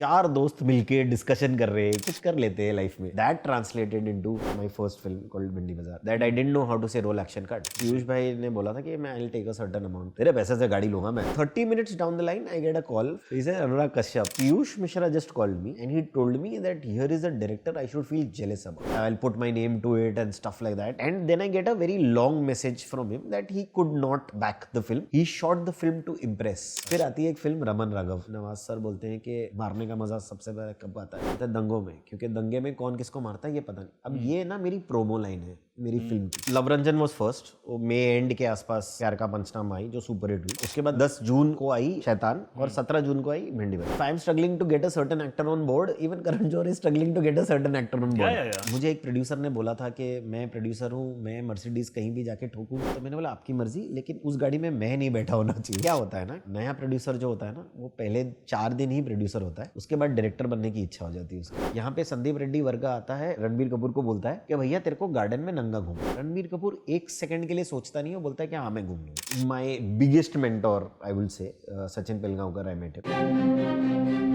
चार दोस्त मिलके डिस्कशन कर रहे हैं, कुछ कर लेते हैं लाइफ में. That translated into my first film called Bhindi Bazaar. That I didn't know how to say roll action cut. Piyush भाई ने बोला था कि मैं I will take a certain amount, तेरे पैसे से गाड़ी लूंगा मैं. 30 minutes down the line I get a call. He said Anurag Kashyap, Piyush Mishra just called me and he told me that here is a director I should feel jealous about. I will put my name to it and stuff like that. And then I get a very long message from him that he could not back the film. He shot the film to impress. फिर आती है एक film Raman Raghav. Nawaz sir बोलते हैं कि मारने का मजा सबसे पहले कब आता है? तो दंगों में, क्योंकि दंगे में कौन किसको मारता है ये पता नहीं. अब ये ना मेरी प्रोमो लाइन है मेरी फिल्म की. लव रंजन वाज फर्स्ट, वो मई एंड के आसपास प्यार का पंचनामा आई जो सुपर हिट हुई. उसके बाद 10 जून को आई शैतान और 17 जून को आई Bhindi Bazaar. I am struggling to get a certain actor on board. Even Karan Johar is struggling to get a certain actor on board. मुझे एक प्रोड्यूसर ने बोला था कि मैं प्रोड्यूसर हूँ, मैं मर्सिडीज कहीं भी जाके ठोकूं. तो मैंने बोला आपकी मर्जी, लेकिन उस गाड़ी में मैं नहीं बैठा होना चाहिए. क्या होता है ना, नया प्रोड्यूसर जो होता है ना, वो पहले 4 दिन ही प्रोड्यूसर होता है, उसके बाद डायरेक्टर बनने की इच्छा हो जाती है उसकी. यहाँ पे संदीप रेड्डी वर्गा आता है, रणबीर कपूर को बोलता है कि भैया तेरे को गार्डन में नंगा घूम. रणबीर कपूर एक सेकंड के लिए सोचता नहीं है, बोलता है कि हाँ मैं घूम लूंगा. My biggest mentor I will say Sachin Pilgaonkar. I met him.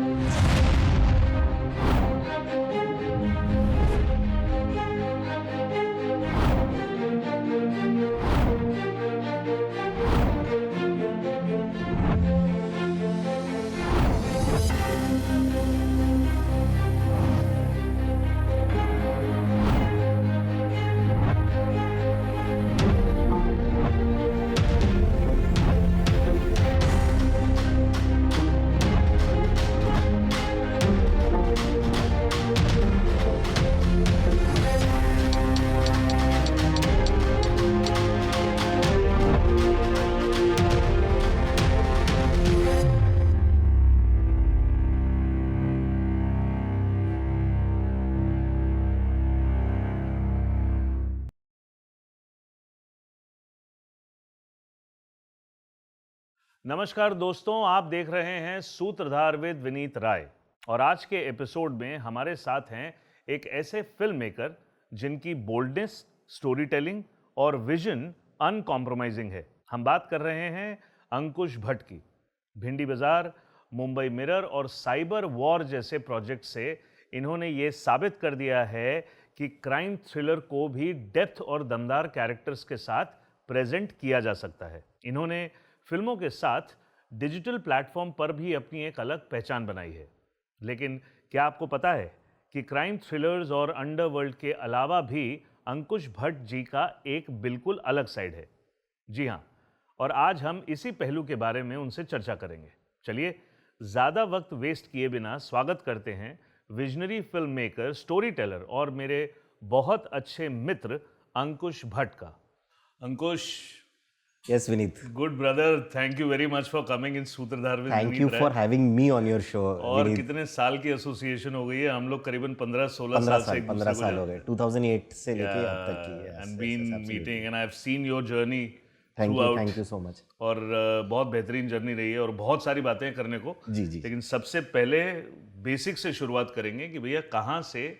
नमस्कार दोस्तों, आप देख रहे हैं सूत्रधार विद विनीत राय. और आज के एपिसोड में हमारे साथ हैं एक ऐसे फिल्म मेकर जिनकी बोल्डनेस, स्टोरी टेलिंग और विजन अनकॉम्प्रोमाइजिंग है. हम बात कर रहे हैं अंकुश भट्ट की. भिंडी बाजार, मुंबई मिरर और साइबर वॉर जैसे प्रोजेक्ट से इन्होंने ये साबित कर दिया है कि क्राइम थ्रिलर को भी डेप्थ और दमदार कैरेक्टर्स के साथ प्रेजेंट किया जा सकता है. इन्होंने फिल्मों के साथ डिजिटल प्लेटफॉर्म पर भी अपनी एक अलग पहचान बनाई है. लेकिन क्या आपको पता है कि क्राइम थ्रिलर्स और अंडरवर्ल्ड के अलावा भी अंकुश भट्ट जी का एक बिल्कुल अलग साइड है? जी हाँ, और आज हम इसी पहलू के बारे में उनसे चर्चा करेंगे. चलिए ज़्यादा वक्त वेस्ट किए बिना स्वागत करते हैं visionary film maker, story teller और मेरे बहुत अच्छे मित्र अंकुश भट्ट का. अंकुश, Yes, Vineet. Good brother, thank you very much for coming in सूत्रधार with Thank you for having me on your show. और Vineet. कितने साल की एसोसिएशन हो गई है? हम लोग करीबन 15-16 15 साल से एक दूसरे 15 साल हो गए. 2008 से लेके अब तक की. Yes, and yes, been yes, absolutely. Meeting and I have seen your journey Thank you so much. और बहुत बेहतरीन जर्नी रही है और बहुत सारी बातें करने को. जी जी. लेकिन सबसे पहले बेसिक से शुरुआत करेंगे कि भैया कहाँ से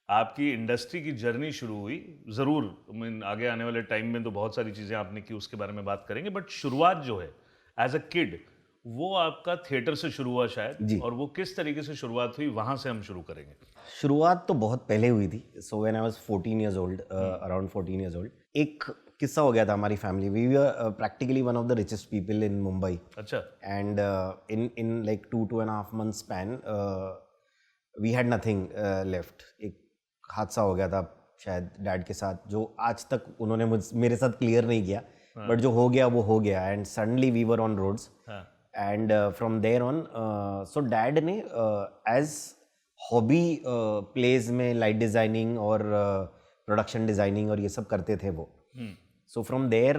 आपकी इंडस्ट्री की जर्नी शुरू हुई. जरूर आगे आने वाले टाइम में तो बहुत सारी चीजें आपने की, उसके बारे में बात करेंगे. बट शुरुआत जो है एज अ किड, वो आपका थिएटर से शुरू हुआ शायद जी. और वो किस तरीके से शुरुआत हुई, वहां से हम शुरू करेंगे. शुरुआत तो बहुत पहले हुई थी. So when I was 14 years old, around 14 years old, एक किस्सा हो गया था हमारी family. We were practically one of the richest people in Mumbai. अच्छा. And in like 2.5 months span we had nothing left. एक हादसा हो गया था शायद डैड के साथ, जो आज तक उन्होंने मेरे साथ क्लियर नहीं किया. बट जो हो गया वो हो गया. And suddenly we were on roads. And from there on so dad ने एज हॉबी प्लेज में लाइट डिजाइनिंग और प्रोडक्शन डिजाइनिंग और ये सब करते थे वो. So from there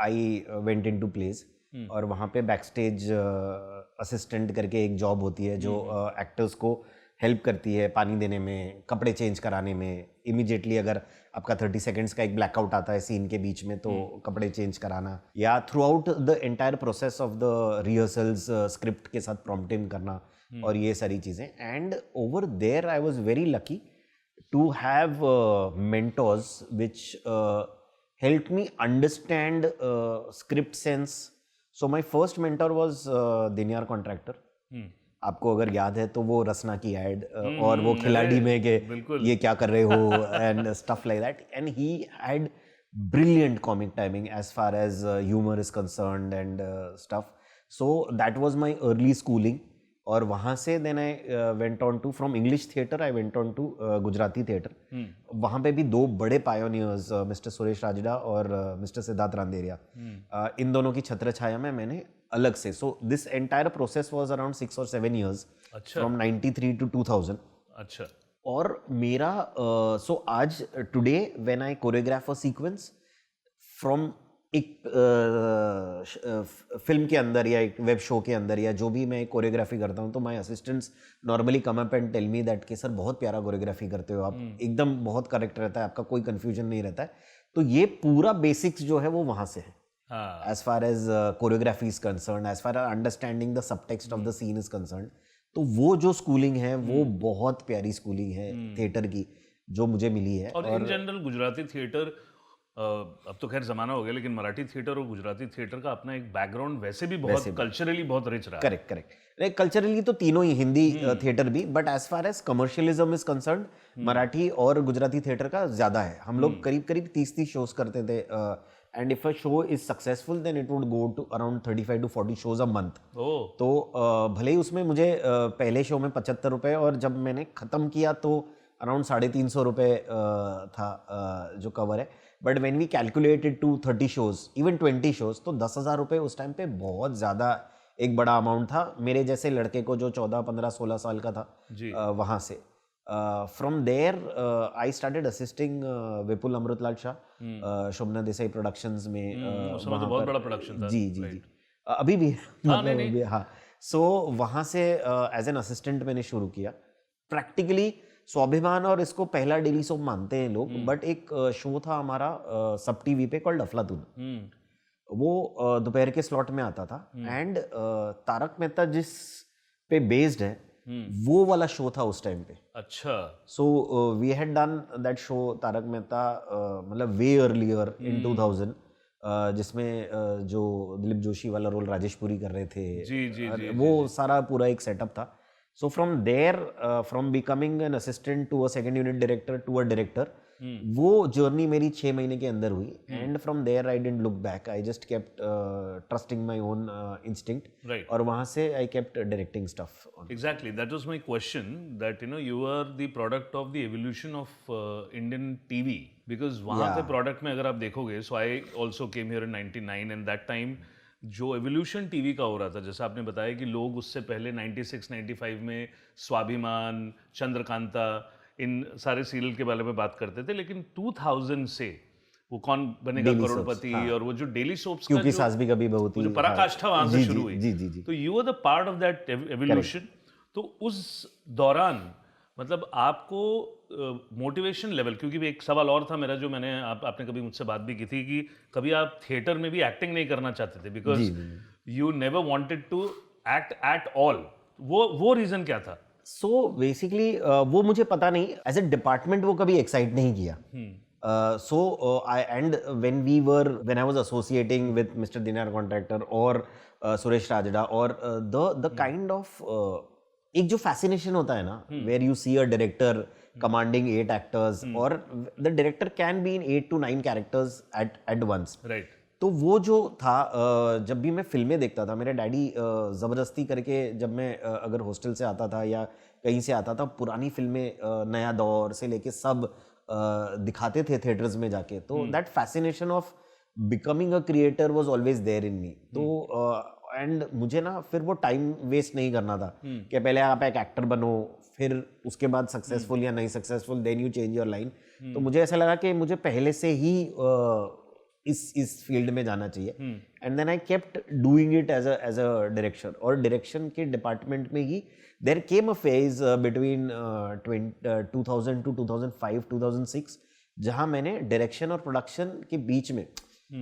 I went into plays. और वहाँ पे बैक स्टेज असिस्टेंट करके एक जॉब होती है जो एक्टर्स को हेल्प करती है पानी देने में, कपड़े चेंज कराने में. इमीडिएटली अगर आपका 30 seconds का एक ब्लैकआउट आता है सीन के बीच में, तो कपड़े चेंज कराना, या throughout the entire process of the rehearsals script के साथ प्रॉम्प्टिंग करना और ये सारी चीज़ें. And over there I was very lucky to have mentors which help me understand script sense. So my first mentor was Dinyar Contractor. आपको अगर याद है तो वो रसना की एड और वो खिलाड़ी में के ये क्या कर रहे हो and stuff like that, and he had brilliant comic timing as far as humor is concerned and stuff. So that was my early schooling. और वहाँ से then I went on to from English theatre I went on to Gujarati theatre. वहाँ पे भी दो बड़े pioneers mister Suresh Rajda और mister Siddharth रांदेरिया, इन दोनों की छत्र छाया में मैंने अलग से, so this entire process was around 6 or 7 years. अच्छा. From 93 to 2000. अच्छा. और मेरा सो आज today when I choreograph a sequence from एक फिल्म के अंदर या एक वेब शो के अंदर या जो भी मैं कोरियोग्राफी करता हूँ, तो my assistants normally come up and tell me that कि सर बहुत प्यारा कोरियोग्राफी करते हो आप, एकदम बहुत करेक्ट रहता है आपका, कोई कंफ्यूजन नहीं रहता है. तो ये पूरा बेसिक्स जो है वो वहाँ से है as far as choreography is concern, as far as understanding the subtext of the scene is concern. तो वो जो स्कूलिंग है वो बहुत प्यारी स्कूलिंग है थिएटर की जो मुझे मिली है. और इन जनरल गुजराती थिएटर, अब तो खैर जमाना हो गया, लेकिन मराठी थिएटर और गुजराती थिएटर का अपना एक बैकग्राउंड वैसे भी बहुत कल्चरली बहुत रिच रहा है. Correct correct. कल्चरली तो तीनों ही, हिंदी थिएटर भी, but as far as commercialism is concern Marathi और गुजराती थिएटर का ज्यादा है. हम लोग करीब करीब 30 शोज करते थे. And if a show is successful, then it would go to around 35 to 40 shows a month. तो भले ही उसमें मुझे पहले शो में 75 रुपए और जब मैंने ख़त्म किया तो अराउंड 350 रुपए था जो कवर है. But when we calculated to 30 shows, इवन 20 शोज, तो 10,000 रुपये उस टाइम पे बहुत ज़्यादा एक बड़ा अमाउंट था मेरे जैसे लड़के को जो 14, 15, 16 साल का था वहाँ से. From there, I started assisting Vipul Amritlal Shah Shobhana Desai productions में. उसमें तो बहुत बड़ा प्रोडक्शन था. जी जी जी, अभी भी मतलब हाँ. सो वहाँ से एज एन असिस्टेंट मैंने शुरू किया. प्रैक्टिकली स्वाभिमान और इसको पहला डेली सोप मानते हैं लोग, बट एक शो था हमारा सब टीवी पे कॉल्ड अफलातून. वो दोपहर के स्लॉट में आता था एंड तारक मेहता जिस पे बेस्ड है वो वाला शो था उस टाइम पे. अच्छा. So we had done that show Tarak Mehta मतलब वे अर्लियर इन 2000, जिसमें जो दिलीप जोशी वाला रोल राजेश पुरी कर रहे थे. जी जी जी, वो सारा पूरा एक सेटअप था. So from there, from becoming an assistant to a second unit director to a director, वो जर्नी मेरी 6 महीने के अंदर हुई. And from there I didn't look back, I just kept trusting my own instinct. Right. और वहां से I kept directing stuff. Exactly, that was my question, that you know you are the product of the evolution of Indian TV, because वहां के product में अगर आप देखोगे, so I also came here in 99 and that time जो evolution TV का हो रहा था, जैसा आपने बताया कि लोग उससे पहले 96 95 में स्वाभिमान, चंद्रकांता, इन सारे सीरियल के बारे में बात करते थे, लेकिन 2000 से वो कौन बनेगा करोड़पति और वो जो डेली सोप्स का क्योंकि सास भी कभी बहू थी, जो पराकाष्ठा वहां से शुरू हुई. जी जी जी. तो you are the part of that evolution. तो उस दौरान मतलब आपको मोटिवेशन लेवल, क्योंकि एक सवाल और था मेरा जो मैंने आपने कभी मुझसे बात भी की थी कि कभी आप थिएटर में भी एक्टिंग नहीं करना चाहते थे because you never wanted to act at all. वो रीजन क्या था? सो बेसिकली वो मुझे पता नहीं, एज ए डिपार्टमेंट वो कभी एक्साइट नहीं किया. So I and when I was associating with Mr. Dinar Contractor और सुरेश राजड़ा और the kind of एक जो fascination होता है ना, where you see a director commanding 8 actors और the director can be in 8 to 9 characters at once. Right. तो वो जो था, जब भी मैं फिल्में देखता था, मेरे डैडी ज़बरदस्ती करके जब मैं अगर हॉस्टल से आता था या कहीं से आता था, पुरानी फिल्में नया दौर से लेके सब दिखाते थे थिएटर्स में जाके. तो that fascination of becoming a creator was always there in me. तो एंड मुझे ना फिर वो टाइम वेस्ट नहीं करना था कि पहले आप एक एक्टर बनो, फिर उसके बाद सक्सेसफुल या नहीं successful, then you change your line. तो मुझे ऐसा लगा कि मुझे पहले से ही इस फील्ड में जाना चाहिए. And then I kept doing it as a direction. और डायरेक्शन के डिपार्टमेंट में ही there came a phase between 2000 to 2005 2006 जहां मैंने डायरेक्शन और प्रोडक्शन के बीच में,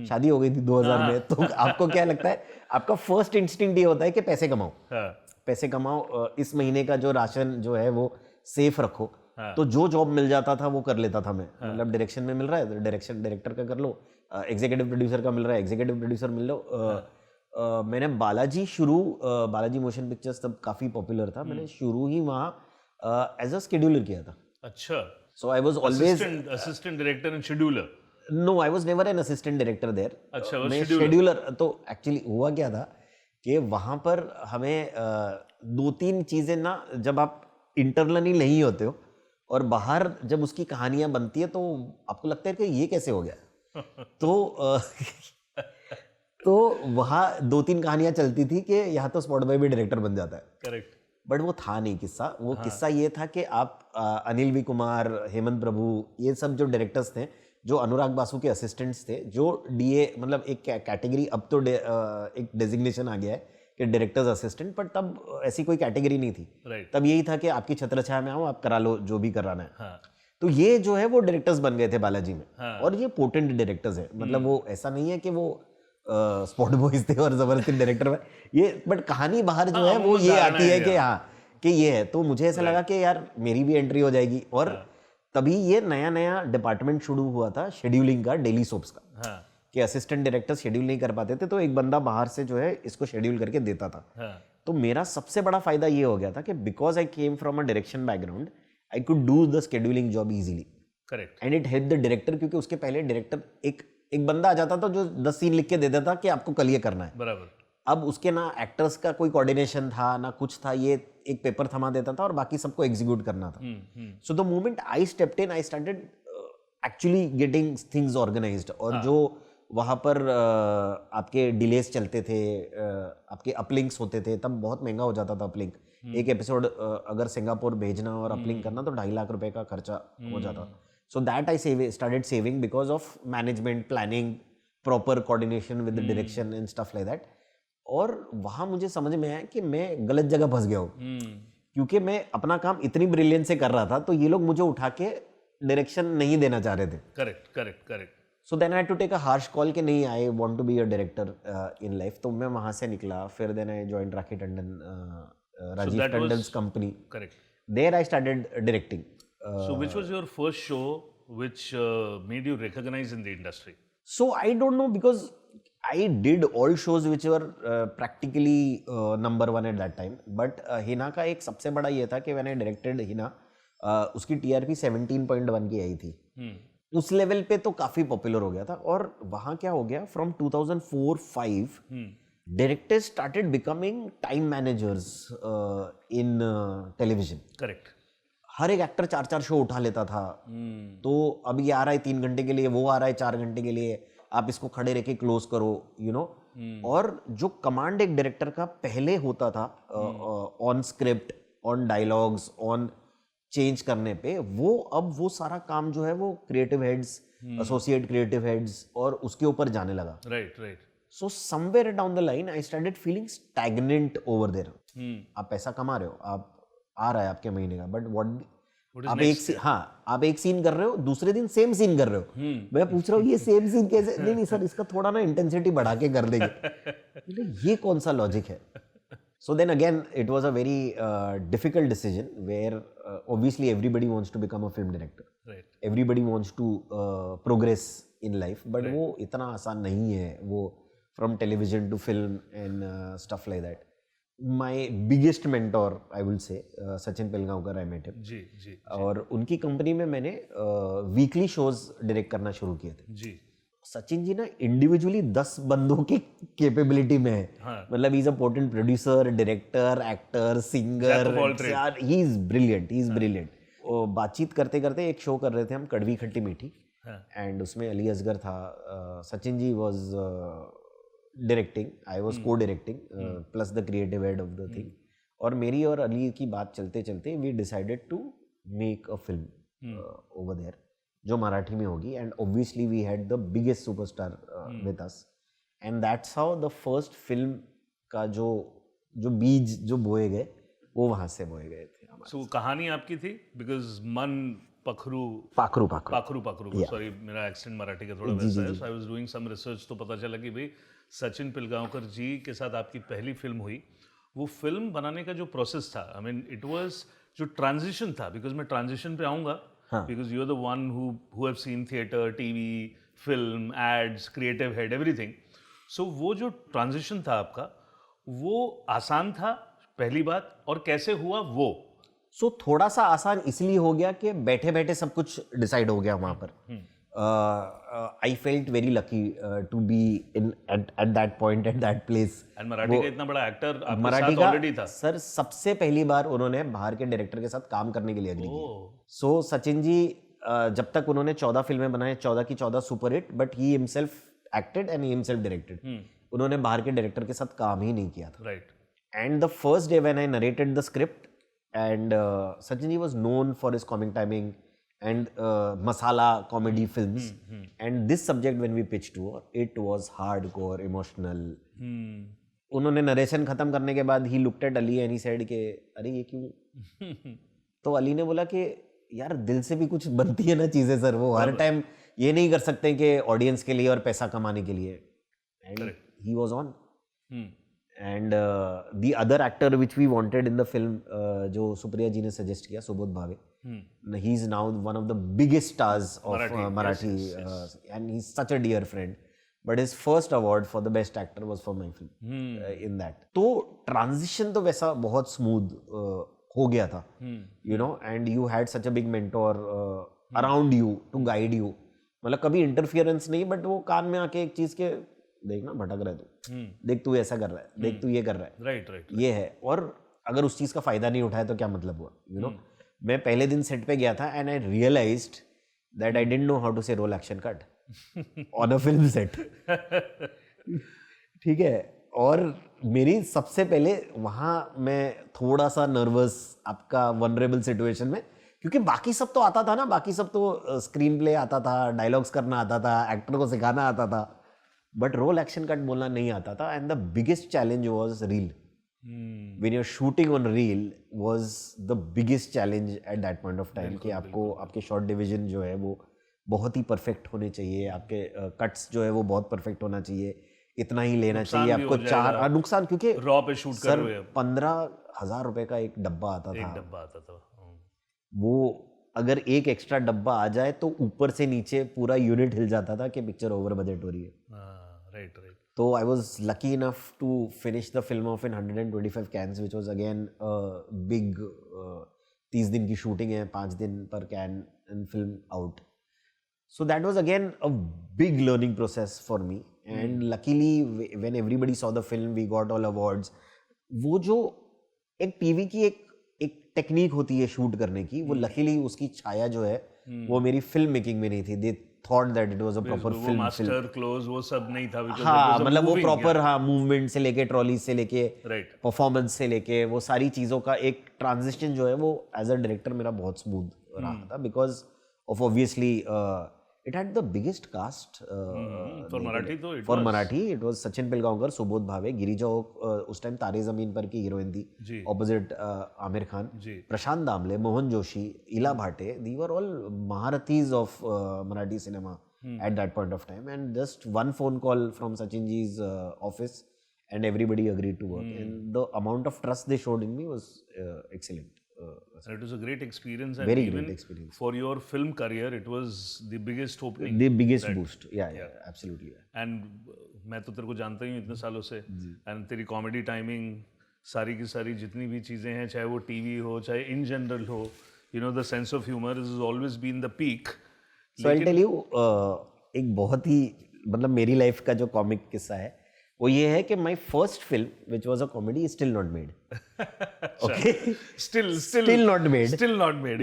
शादी हो गई थी 2000 में. तो आपको क्या लगता है, आपका फर्स्ट इंस्टिंक्ट ये होता है कि पैसे कमाओ. पैसे कमाओ, इस महीने का जो राशन जो है वो सेफ रखो. तो जो जॉब मिल जाता था वो कर लेता था मैं. मतलब डायरेक्शन में मिल रहा है तो डायरेक्टर का कर लो, एग्जीक्यूटिव प्रोड्यूसर का मिल रहा है एग्जीक्यूटिव प्रोड्यूसर मिल लो, मैंने बालाजी मोशन पिक्चर्स तब काफ़ी पॉपुलर था, मैंने शुरू ही वहाँ एज अ शेड्यूलर किया था. अच्छा, so I was always assistant director and scheduler. No, I was never an assistant director there. अच्छा, मैं scheduler. शेड्यूलर. तो एक्चुअली हुआ क्या था कि वहाँ पर हमें दो तीन चीज़ें ना, जब आप इंटरनली नहीं होते हो और बाहर जब उसकी कहानियाँ बनती है तो आपको लगता है कि ये कैसे हो गया. तो तो वहाँ दो तीन कहानियाँ चलती थी कि यहाँ तो स्पॉट बॉय भी डायरेक्टर बन जाता है. करेक्ट. बट वो था नहीं किस्सा. वो किस्सा ये था कि आप अनिल वी कुमार, हेमंत प्रभु, ये सब जो डायरेक्टर्स थे, जो अनुराग बासु के असिस्टेंट्स थे, जो डीए मतलब एक कैटेगरी, अब तो एक डेजिग्नेशन आ गया है कि डायरेक्टर्स असिस्टेंट, पर तब ऐसी कोई कैटेगरी नहीं थी. राइट. तब यही था कि आपकी छत्रछाया में आओ, आप करा लो जो भी कराना है. हाँ. तो ये जो है वो डायरेक्टर्स बन गए थे बालाजी में. हाँ. और ये पोटेंट डायरेक्टर्स है. मतलब वो ऐसा नहीं है कि वो स्पॉट बॉयज थे और जबरदस्ती डायरेक्टर में ये, बट कहानी बाहर जो है वो ये आती है कि हाँ कि ये है. तो मुझे ऐसा लगा कि यार मेरी भी एंट्री हो जाएगी. और तभी ये नया नया डिपार्टमेंट शुरू हुआ था शेड्यूलिंग का, डेली सोप्स का. हाँ. कि असिस्टेंट डायरेक्टर शेड्यूल नहीं कर पाते थे, तो एक बंदा बाहर से जो है इसको शेड्यूल करके देता था. हाँ. तो मेरा सबसे बड़ा फायदा ये हो गया था कि because I came from a direction background, I could do the scheduling job easily. Correct. And it help the director, क्योंकि उसके पहले डायरेक्टर एक बंदा आ जाता था जो 10 सीन लिख के दे देता कि आपको कल ये करना है. बराबर. अब उसके ना एक्टर्स का कोई कोऑर्डिनेशन था ना कुछ था, ये एक पेपर थमा देता था और बाकी सबको एग्जीक्यूट करना था. So the moment I stepped in, I started actually getting things organised. और जो वहाँ पर आपके डिलेस चलते थे, आपके अपलिंक्स होते थे, तब बहुत महंगा हो जाता था अपलिंक. एक एपिसोड अगर सिंगापुर भेजना और अपलिंक करना तो 2.5 लाख रुपए का खर्चा हो जाता. So that I started saving because of management, planning, proper coordination with the direction and stuff like that. और वहाँ मुझे समझ में आया कि मैं गलत जगह फंस गया हूँ. क्योंकि मैं अपना काम इतनी ब्रिलियंस से कर रहा था, तो ये लोग मुझे उठा के डायरेक्शन नहीं देना चाह रहे थे. Correct. Correct. Correct. So then I to take a harsh call कि नहीं, I want to be a director in life. तो मैं वहाँ से निकला. फिर then I joined Rakhi Tandon, Rajiv Tandon's company. Correct. There I started directing. So which was your first show which made you recognized in the industry? So I don't know, because I did all shows which were practically number one at that time. But Hina का एक सबसे बड़ा ये था कि when I directed Hina, उसकी TRP 17.1 की आई थी. उस लेवल पे तो काफी पॉपुलर हो गया था. और वहाँ क्या हो गया, from 2004-5 directors started becoming time managers in television. Correct. हर एक एक्टर 4-4 शो उठा लेता था. तो अब ये आ रहा है 3 घंटे के लिए, वो आ रहा है 4 घंटे के लिए, आप इसको खड़े रह के क्लोज करो, यू नो. और जो कमांड एक डायरेक्टर का पहले होता था on script, on dialogues, on change करने पे, वो अब वो सारा काम जो है वो creative heads, associate creative heads और उसके ऊपर जाने लगा. Right. Right. So somewhere down the line I started feeling stagnant over there. आप पैसा कमा रहे हो, आप आ रहा है आपके महीने का, बट व्हाट आप एक सीन कर रहे हो, दूसरे दिन सेम सीन कर रहे हो. मैं पूछ रहा हूँ ये सेम सीन कैसे? नहीं सर, इसका थोड़ा ना इंटेंसिटी बढ़ा के कर देंगे. ये कौन सा लॉजिक है? So then again it was a very difficult decision where obviously everybody wants to become a film director. Right. Everybody wants to progress in life, but वो इतना आसान नहीं है. वो from television to film and stuff like that. My biggest mentor, I will say, Sachin Pilgaonkar, I met him. जी. और उनकी company में मैंने वीकली शोज डायरेक्ट करना शुरू किए थे. जी. सचिन जी ना इंडिविजुअली 10 बंदों की कैपेबिलिटी में है. मतलब he is a potent producer, director, actor, singer. He is brilliant. बातचीत करते करते एक शो कर रहे थे हम, कड़वी खट्टी मीठी, एंड उसमें अली असगर था. Sachin ji was directing, I was co directing plus the creative head of the thing. और मेरी और अली की बात चलते चलते we decided to make a film over there जो मराठी में होगी. And obviously we had the biggest superstar with us, and that's how the first film का जो बीज जो बोए गए वो वहाँ से बोए गए थे. सो कहानी आपकी थी, बिकॉज मन पाखरू सॉरी, मेरा एक्सेंट मराठी का थोड़ा वैसा है. So I was doing some research, तो पता चला कि भाई सचिन पिलगांवकर जी के साथ आपकी पहली फिल्म हुई. वो फिल्म बनाने का जो प्रोसेस था, आई मीन इट वाज जो ट्रांजिशन था, बिकॉज मैं ट्रांजिशन पे आऊँगा, because you are the one who have seen theatre, TV, film, ads, creative head, everything. So वो जो ट्रांजिशन था आपका, वो आसान था पहली बात, और कैसे हुआ वो? सो थोड़ा सा आसान इसलिए हो गया कि बैठे बैठे सब कुछ डिसाइड हो गया वहाँ पर. I felt very lucky to be in at that point, at that place. एंड मराठी का इतना बड़ा एक्टर आपके मराठी साथ ऑलरेडी का था. सर सबसे पहली बार उन्होंने बाहर के डायरेक्टर के साथ काम करने के लिए एग्री किया. ओह, सो सचिन जी जब तक उन्होंने 14 फिल्में बनाए, 14 की 14 super hit, but he himself acted and he himself directed. उन्होंने बाहर के डायरेक्टर के साथ काम ही नहीं किया था. Right. And the first day when I narrated the script, and Sachin ji was known for his comic timing and masala comedy films. And this subject when we pitched to her, it was hardcore, emotional. उन्होंने narration खत्म करने के बाद ही looked at Ali and he said कि अरे ये क्यों? तो अली ने बोला कि यार दिल से भी कुछ बनती है ना चीजें सर, वो हर टाइम ये नहीं कर सकते कि ऑडियंस के लिए और पैसा कमाने के लिए. And he was on. And the other actor which we wanted in the film, जो सुप्रिया जी ने सजेस्ट किया, Subodh Bhave, he is now one of the biggest stars of Marathi, and he's such a dear friend. But his first award for the best actor was for my film in that. तो transition तो वैसा बहुत smooth हो गया था, you know, and you had such a big mentor around you to guide you. मतलब कभी interference नहीं, but वो कान में आके एक चीज के देखना भटक रहा है तू, देख तू ऐसा कर रहा है, देख तू ये कर रहा है, राइट राइट. ये है. और अगर उस चीज का फायदा नहीं उठाया तो क्या मतलब हुआ, यू नो. मैं पहले दिन सेट पे गया था and I realised that I didn't know how to say roll action cut on a film set. ठीक है. और मेरी सबसे पहले वहां मैं थोड़ा सा नर्वस आपका वनरेबल सिचुएशन में, क्योंकि बाकी सब तो आता था ना, बाकी सब तो स्क्रीन प्ले आता था, डायलॉग्स करना आता था, एक्टर को सिखाना आता था, बट रोल एक्शन कट बोलना नहीं आता था. And the biggest challenge was reel. When you are shooting on reel was the biggest challenge at that point of time कि आपको आपके शॉट डिवीजन जो है वो बहुत ही परफेक्ट होने चाहिए, आपके कट्स जो है वो बहुत परफेक्ट होना चाहिए, इतना ही लेना चाहिए आपको. चार नुकसान, क्योंकि रॉ पे शूट कर रहे हो. 15,000 रुपए का एक डब्बा आता था. एक डब्बा आता था. वो अगर एक एक्स्ट्रा डब्बा आ जाए तो ऊपर से नीचे पूरा यूनिट हिल जाता था कि पिक्चर ओवर बजट हो रही है. Right right. तो I was lucky enough to finish the film off in 125 cans, which was again big. 30 दिन की शूटिंग है, 5 दिन पर can and film out. So that was again a big learning process for me. And luckily when everybody saw the film we got all awards. वो जो एक TV की एक टेक्निक होती है शूट करने की, वो लकीली उसकी छाया जो है वो मेरी फिल्म मेकिंग में नहीं थी. They thought that it was a proper film. Master close वो सब नहीं था. हाँ, मतलब वो प्रॉपर, हाँ, मूवमेंट से लेके, ट्रॉली से लेके, राइट, परफॉर्मेंस से लेके, वो सारी चीज़ों का एक ट्रांजिशन जो है वो एज अ डायरेक्टर मेरा बहुत स्मूथ रहा था, because of obviously it had the biggest cast for Marathi. तो for Marathi it was Sachin Pilgaonkar, Subodh Bhave, Girija उस टाइम तारे जमीन पर की हीरोइन थी opposite Aamir Khan, Prashant Damle, Mohan Joshi, Ila Bhate. The were all महारथीज of Marathi cinema at that point of time, and just one phone call from Sachin ji's office and everybody agreed to work. And the amount of trust they showed in me was excellent. And it was a great experience, and Very even great experience. for your film career it was the biggest opening. The biggest boost. Yeah, absolutely. And मैं तो तेरे को जानता ही हूँ इतने सालों से, and तेरी कॉमेडी टाइमिंग, सारी की सारी जितनी भी चीज़ें हैं, चाहे वो टीवी हो, चाहे इन जनरल हो, you know, the sense of humor has always been the peak. So I'll tell you, एक बहुत ही, मतलब मेरी लाइफ का जो कॉमिक किस्सा है वो ये है कि my first film which was a comedy is still not made. Okay, still not made.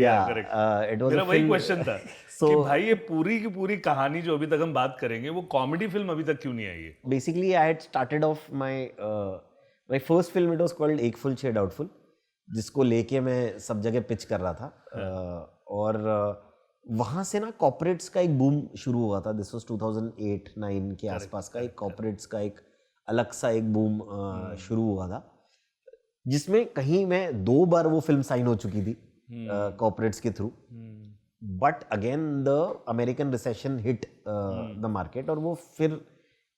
Yeah, correct. It was मेरा a वही film. क्वेश्चन था कि भाई ये पूरी की पूरी कहानी जो अभी तक हम बात करेंगे वो कॉमेडी फिल्म अभी तक क्यों नहीं आई है? Basically I had started off my first film. It was called एक फुल छह डाउटफुल, जिसको लेके मैं सब जगह पिच कर रहा था. और वहाँ से ना कॉर्पोरेट्स का एक बूम शुरू हुआ था. दिस वाज 2008-9 के आसपास का एक कॉर्पोरेट्स का एक अलग सा एक बूम शुरू हुआ था, जिसमें कहीं मैं 2 बार वो फिल्म साइन हो चुकी थी कॉर्पोरेट्स के through. But again the American recession hit the market, और वो फिर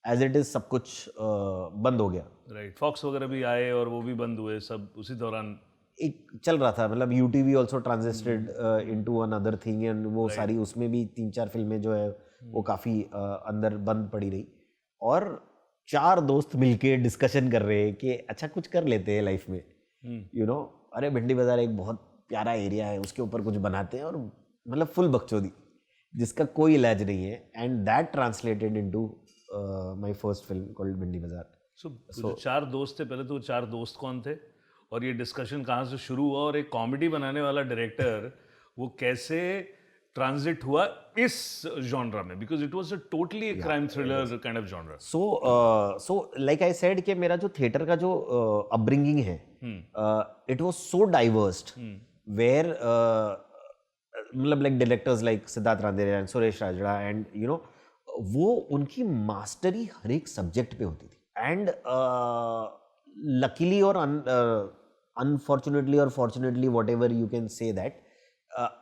एज इट इज सब कुछ बंद हो गया. राइट, फॉक्स वगैरह भी आए और वो भी बंद हुए सब उसी दौरान. एक चल रहा था, मतलब UTV also transitioned into another thing, and वो सारी उसमें भी 3-4 फिल्में जो है वो काफ़ी अंदर बंद पड़ी रही. और 4 दोस्त मिलके डिस्कशन कर रहे हैं कि अच्छा कुछ कर लेते हैं लाइफ में, यू नो, अरे भिंडी बाजार एक बहुत प्यारा एरिया है, उसके ऊपर कुछ बनाते हैं, और मतलब फुल बकचोदी जिसका कोई इलाज नहीं है. And that translated into my first film called Bhindi बाजार. जो 4 दोस्त थे, पहले तो 4 दोस्त कौन थे और ये डिस्कशन कहाँ से शुरू हुआ, और एक कॉमेडी बनाने वाला डायरेक्टर वो कैसे ट्रांजिट हुआ इस जॉनरा में, because it was a totally crime thriller kind of genre. So like I said कि मेरा जो थिएटर का जो अपब्रिंगिंग है, it was so diverse, where मतलब like directors like Siddharth Randeria and Suresh Rajda and you know, वो उनकी मास्टरी हर एक सब्जेक्ट पे होती थी. एंड लकीली और अनफॉर्चुनेटली और fortunately whatever you can say that,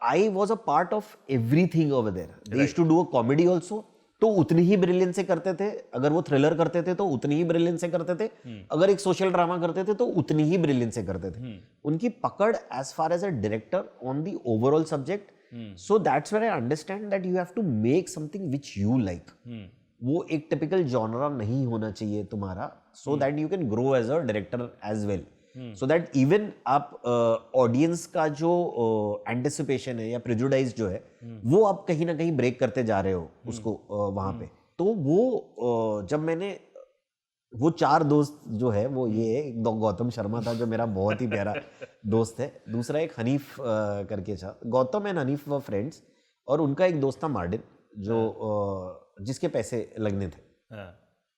I was a part of everything over there. They used to do a comedy also. तो उतनी ही ब्रिलियंस से करते थे. अगर वो थ्रिलर करते थे तो उतनी ही ब्रिलियंस से करते थे. अगर एक सोशल ड्रामा करते थे तो उतनी ही ब्रिलियंस से करते थे. उनकी पकड़ as far as a director on the overall subject. So that's where I understand that you have to make something which you like. वो एक टिपिकल जॉनरा नहीं होना चाहिए तुम्हारा, so that you can grow as a director as well. So that even आप audience का जो anticipation है या प्रेजुडाइज जो है, वो आप कहीं ना कहीं ब्रेक करते जा रहे हो उसको वहां पे. तो वो जब मैंने वो 4 दोस्त जो है, वो ये एक गौतम शर्मा था जो मेरा बहुत ही प्यारा दोस्त है. दूसरा एक हनीफ करके था. Gautam and Hanif were friends, और उनका एक दोस्त था मार्टिन जो जिसके पैसे लगने थे.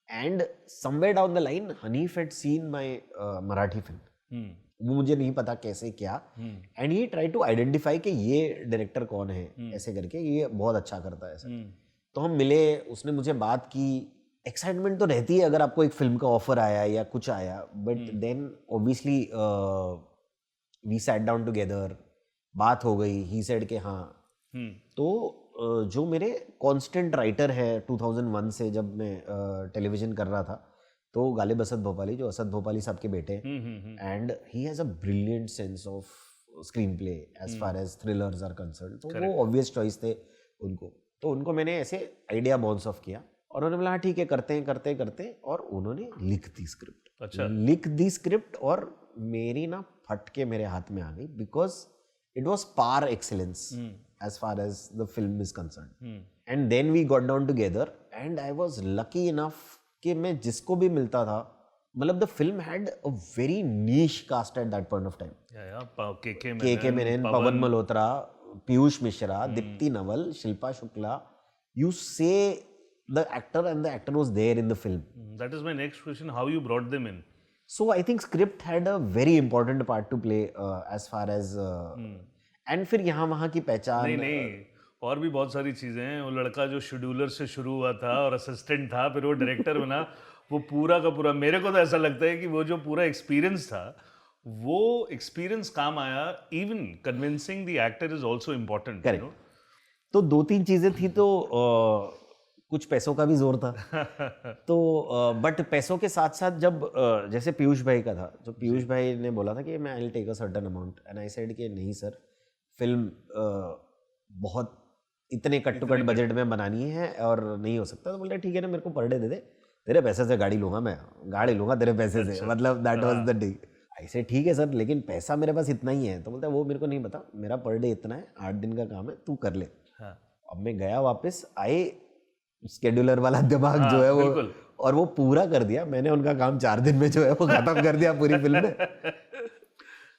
And somewhere down the line Hanif had seen my Marathi film. वो मुझे नहीं पता कैसे क्या, and he try to identify कि ये डायरेक्टर कौन है, ऐसे करके ये बहुत अच्छा करता है ऐसा. तो हम मिले, उसने मुझे बात की. एक्साइटमेंट तो रहती है अगर आपको एक फिल्म का ऑफर आया या कुछ आया, but then obviously we sat down together, बात हो गई. ही सेड कि हाँ. तो जो मेरे कांस्टेंट राइटर है 2001 से, जब मैं टेलीविजन कर रहा था, तो गालिब असद भोपाली, जो असद भोपाली साहब के बेटे, and he has a brilliant sense of screenplay as far as thrillers are concern. तो वो ऑब्वियस चॉइस थे उनको. तो उनको मैंने ऐसे आइडिया बाउंस ऑफ किया, और उन्होंने बोला हाँ ठीक है, करते हैं करते हैं करते हैं. और उन्होंने लिख दी स्क्रिप्ट. अच्छा, लिख दी स्क्रिप्ट, और मेरी ना फट के मेरे हाथ में आ गई, because it was par excellence as far as the film is concerned. And then we got down together, and I was lucky enough कि मैं जिसको भी मिलता था, मतलब the film had a very niche cast at that point of time. KK Menon, Pawan Malhotra, Piyush Mishra, Deepti Naval, Shilpa Shukla. You say the actor, and the actor was there in the film. That is my next question. How you brought them in? So I think script had a very important part to play as far as and फिर यहाँ वहाँ की पहचान. नहीं, और भी बहुत सारी चीजें हैं. वो लड़का जो शेड्यूलर से शुरू हुआ था और असिस्टेंट था, फिर वो डायरेक्टर बना, वो पूरा का पूरा, मेरे को तो ऐसा लगता है कि वो जो पूरा एक्सपीरियंस था, वो एक्सपीरियंस काम आया. Even convincing the actor is also important. Correct. तो 2-3 चीजें थी. तो कुछ पैसों का भी जोर था. तो बट पैसों के साथ साथ जब जैसे पीयूष भाई का था, जो पीयूष भाई ने बोला था कि मैं I will take a certain amount, and I said कि नहीं सर, फिल्म बहुत इतने कट टू कट बजट में बनानी है और नहीं हो सकता. तो बोलते ठीक है ना, मेरे को पर डे दे दे, तेरे पैसे से गाड़ी लूंगा, मैं गाड़ी लूंगा तेरे पैसे से. मतलब दैट वाज द डील. ऐसे ठीक है सर, लेकिन पैसा मेरे पास इतना ही है. तो बोलता है वो मेरे को नहीं पता, मेरा पर डे इतना है, 8 दिन का काम है, तू कर ले. अब मैं गया वापस, आए स्केड्यूलर वाला दिमाग जो है वो, और वो पूरा कर दिया मैंने. उनका काम 4 दिन में जो है वो खत्म कर दिया पूरी फिल्म में.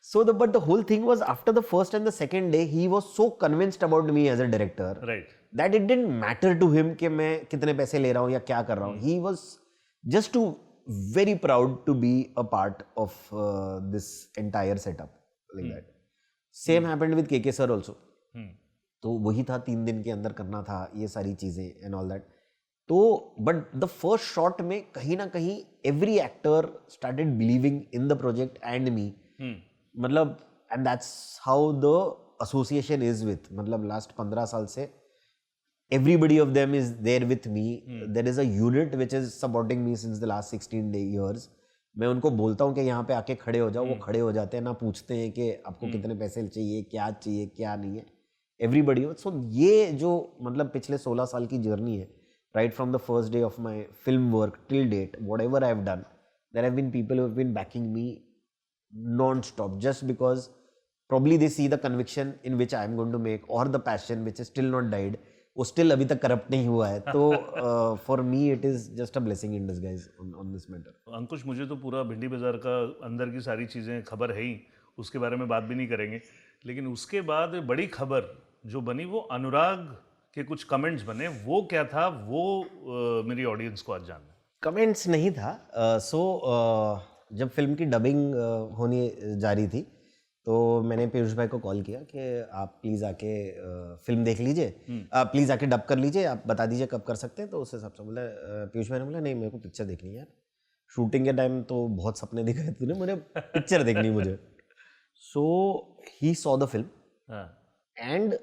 So but the whole thing was, after the first and the second day, he was so convinced about me as a director, right, that it didn't matter to him कि मैं कितने पैसे ले रहा हूँ या क्या कर रहा हूँ. He was just too very proud to be a part of this entire setup like that. Same happened with KK sir also. तो वही था, 3 दिन के अंदर करना था ये सारी चीजें एंड ऑल दैट. तो बट द फर्स्ट शॉट में कहीं ना कहीं every actor started believing in the project and me. मतलब and that's how the association is with, मतलब लास्ट 15 साल से everybody of them is there with me. There is a unit which is supporting me since the last 16 years. मैं उनको बोलता हूँ कि यहाँ पे आके खड़े हो जाओ, वो खड़े हो जाते हैं, ना पूछते हैं कि आपको कितने पैसे चाहिए, क्या नहीं है. एवरीबडी. सो ये जो मतलब पिछले 16 साल की जर्नी है, right from the first day of my film work till date, whatever I've done, there have been people who have been backing me non-stop just because probably they see the conviction in which I'm going to make or the passion which is still not died. वो still अभी तक corrupt नहीं हुआ है. तो for me it is just a blessing in disguise on this matter. अंकुश, मुझे तो पूरा भिंडी बाजार का अंदर की सारी चीज़ें खबर है ही, उसके बारे में बात भी नहीं करेंगे. लेकिन उसके बाद बड़ी खबर जो बनी वो अनुराग के कुछ कमेंट्स बने. वो क्या था वो मेरी ऑडियंस को आज जानना है. कमेंट्स नहीं था. जब फिल्म की डबिंग होने जा रही थी तो मैंने पीयूष भाई को कॉल किया कि आप प्लीज़ आके फिल्म देख लीजिए, प्लीज़ आके डब कर लीजिए, आप बता दीजिए कब कर सकते हैं. तो उस हिसाब से बोला, पीयूष भाई ने बोला नहीं मेरे को पिक्चर देखनी है यार, शूटिंग के टाइम तो बहुत सपने दिखाए तूने, मुझे पिक्चर देखनी मुझे. So he saw the film and